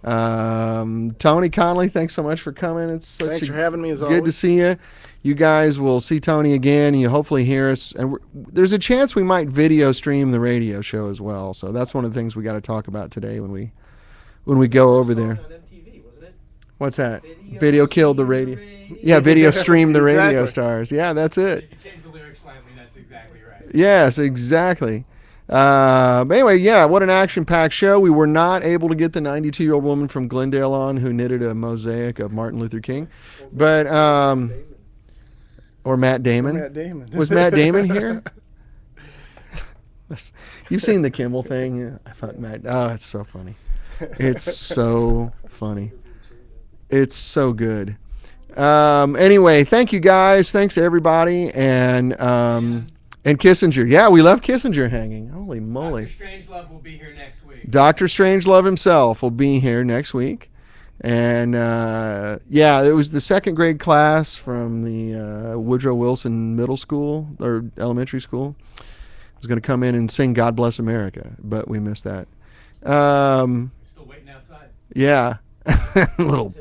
Tony Connolly, thanks so much for coming. Thanks for having me, as good always. to see you. You guys will see Tony again, and you hopefully hear us. And there's a chance we might video stream the radio show as well. So that's one of the things we got to talk about today when we go over there. On MTV, wasn't it? What's that? Video killed the radio. Yeah, video streamed the radio Exactly. stars. Yeah, that's it. If you change the lyrics slightly, that's exactly right. Yes, exactly. But anyway, yeah, what an action-packed show. We were not able to get the 92-year-old woman from Glendale on who knitted a mosaic of Martin Luther King. But, or Matt Damon. Matt Damon. Was Matt Damon here? You've seen the Kimmel thing? Yeah, I thought it's so funny. It's so funny. It's so good. Anyway, thank you guys. Thanks to everybody. And Kissinger. Yeah, we left Kissinger hanging. Holy moly. Dr. Strangelove will be here next week. Dr. Strangelove himself will be here next week. And yeah, it was the second grade class from the Woodrow Wilson Middle School or elementary school. Was going to come in and sing "God Bless America," but we missed that. Still waiting outside. Yeah, little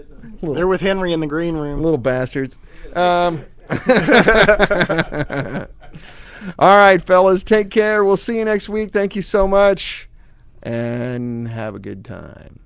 They're with Henry in the green room. little bastards. All right, fellas, take care. We'll see you next week. Thank you so much, and have a good time.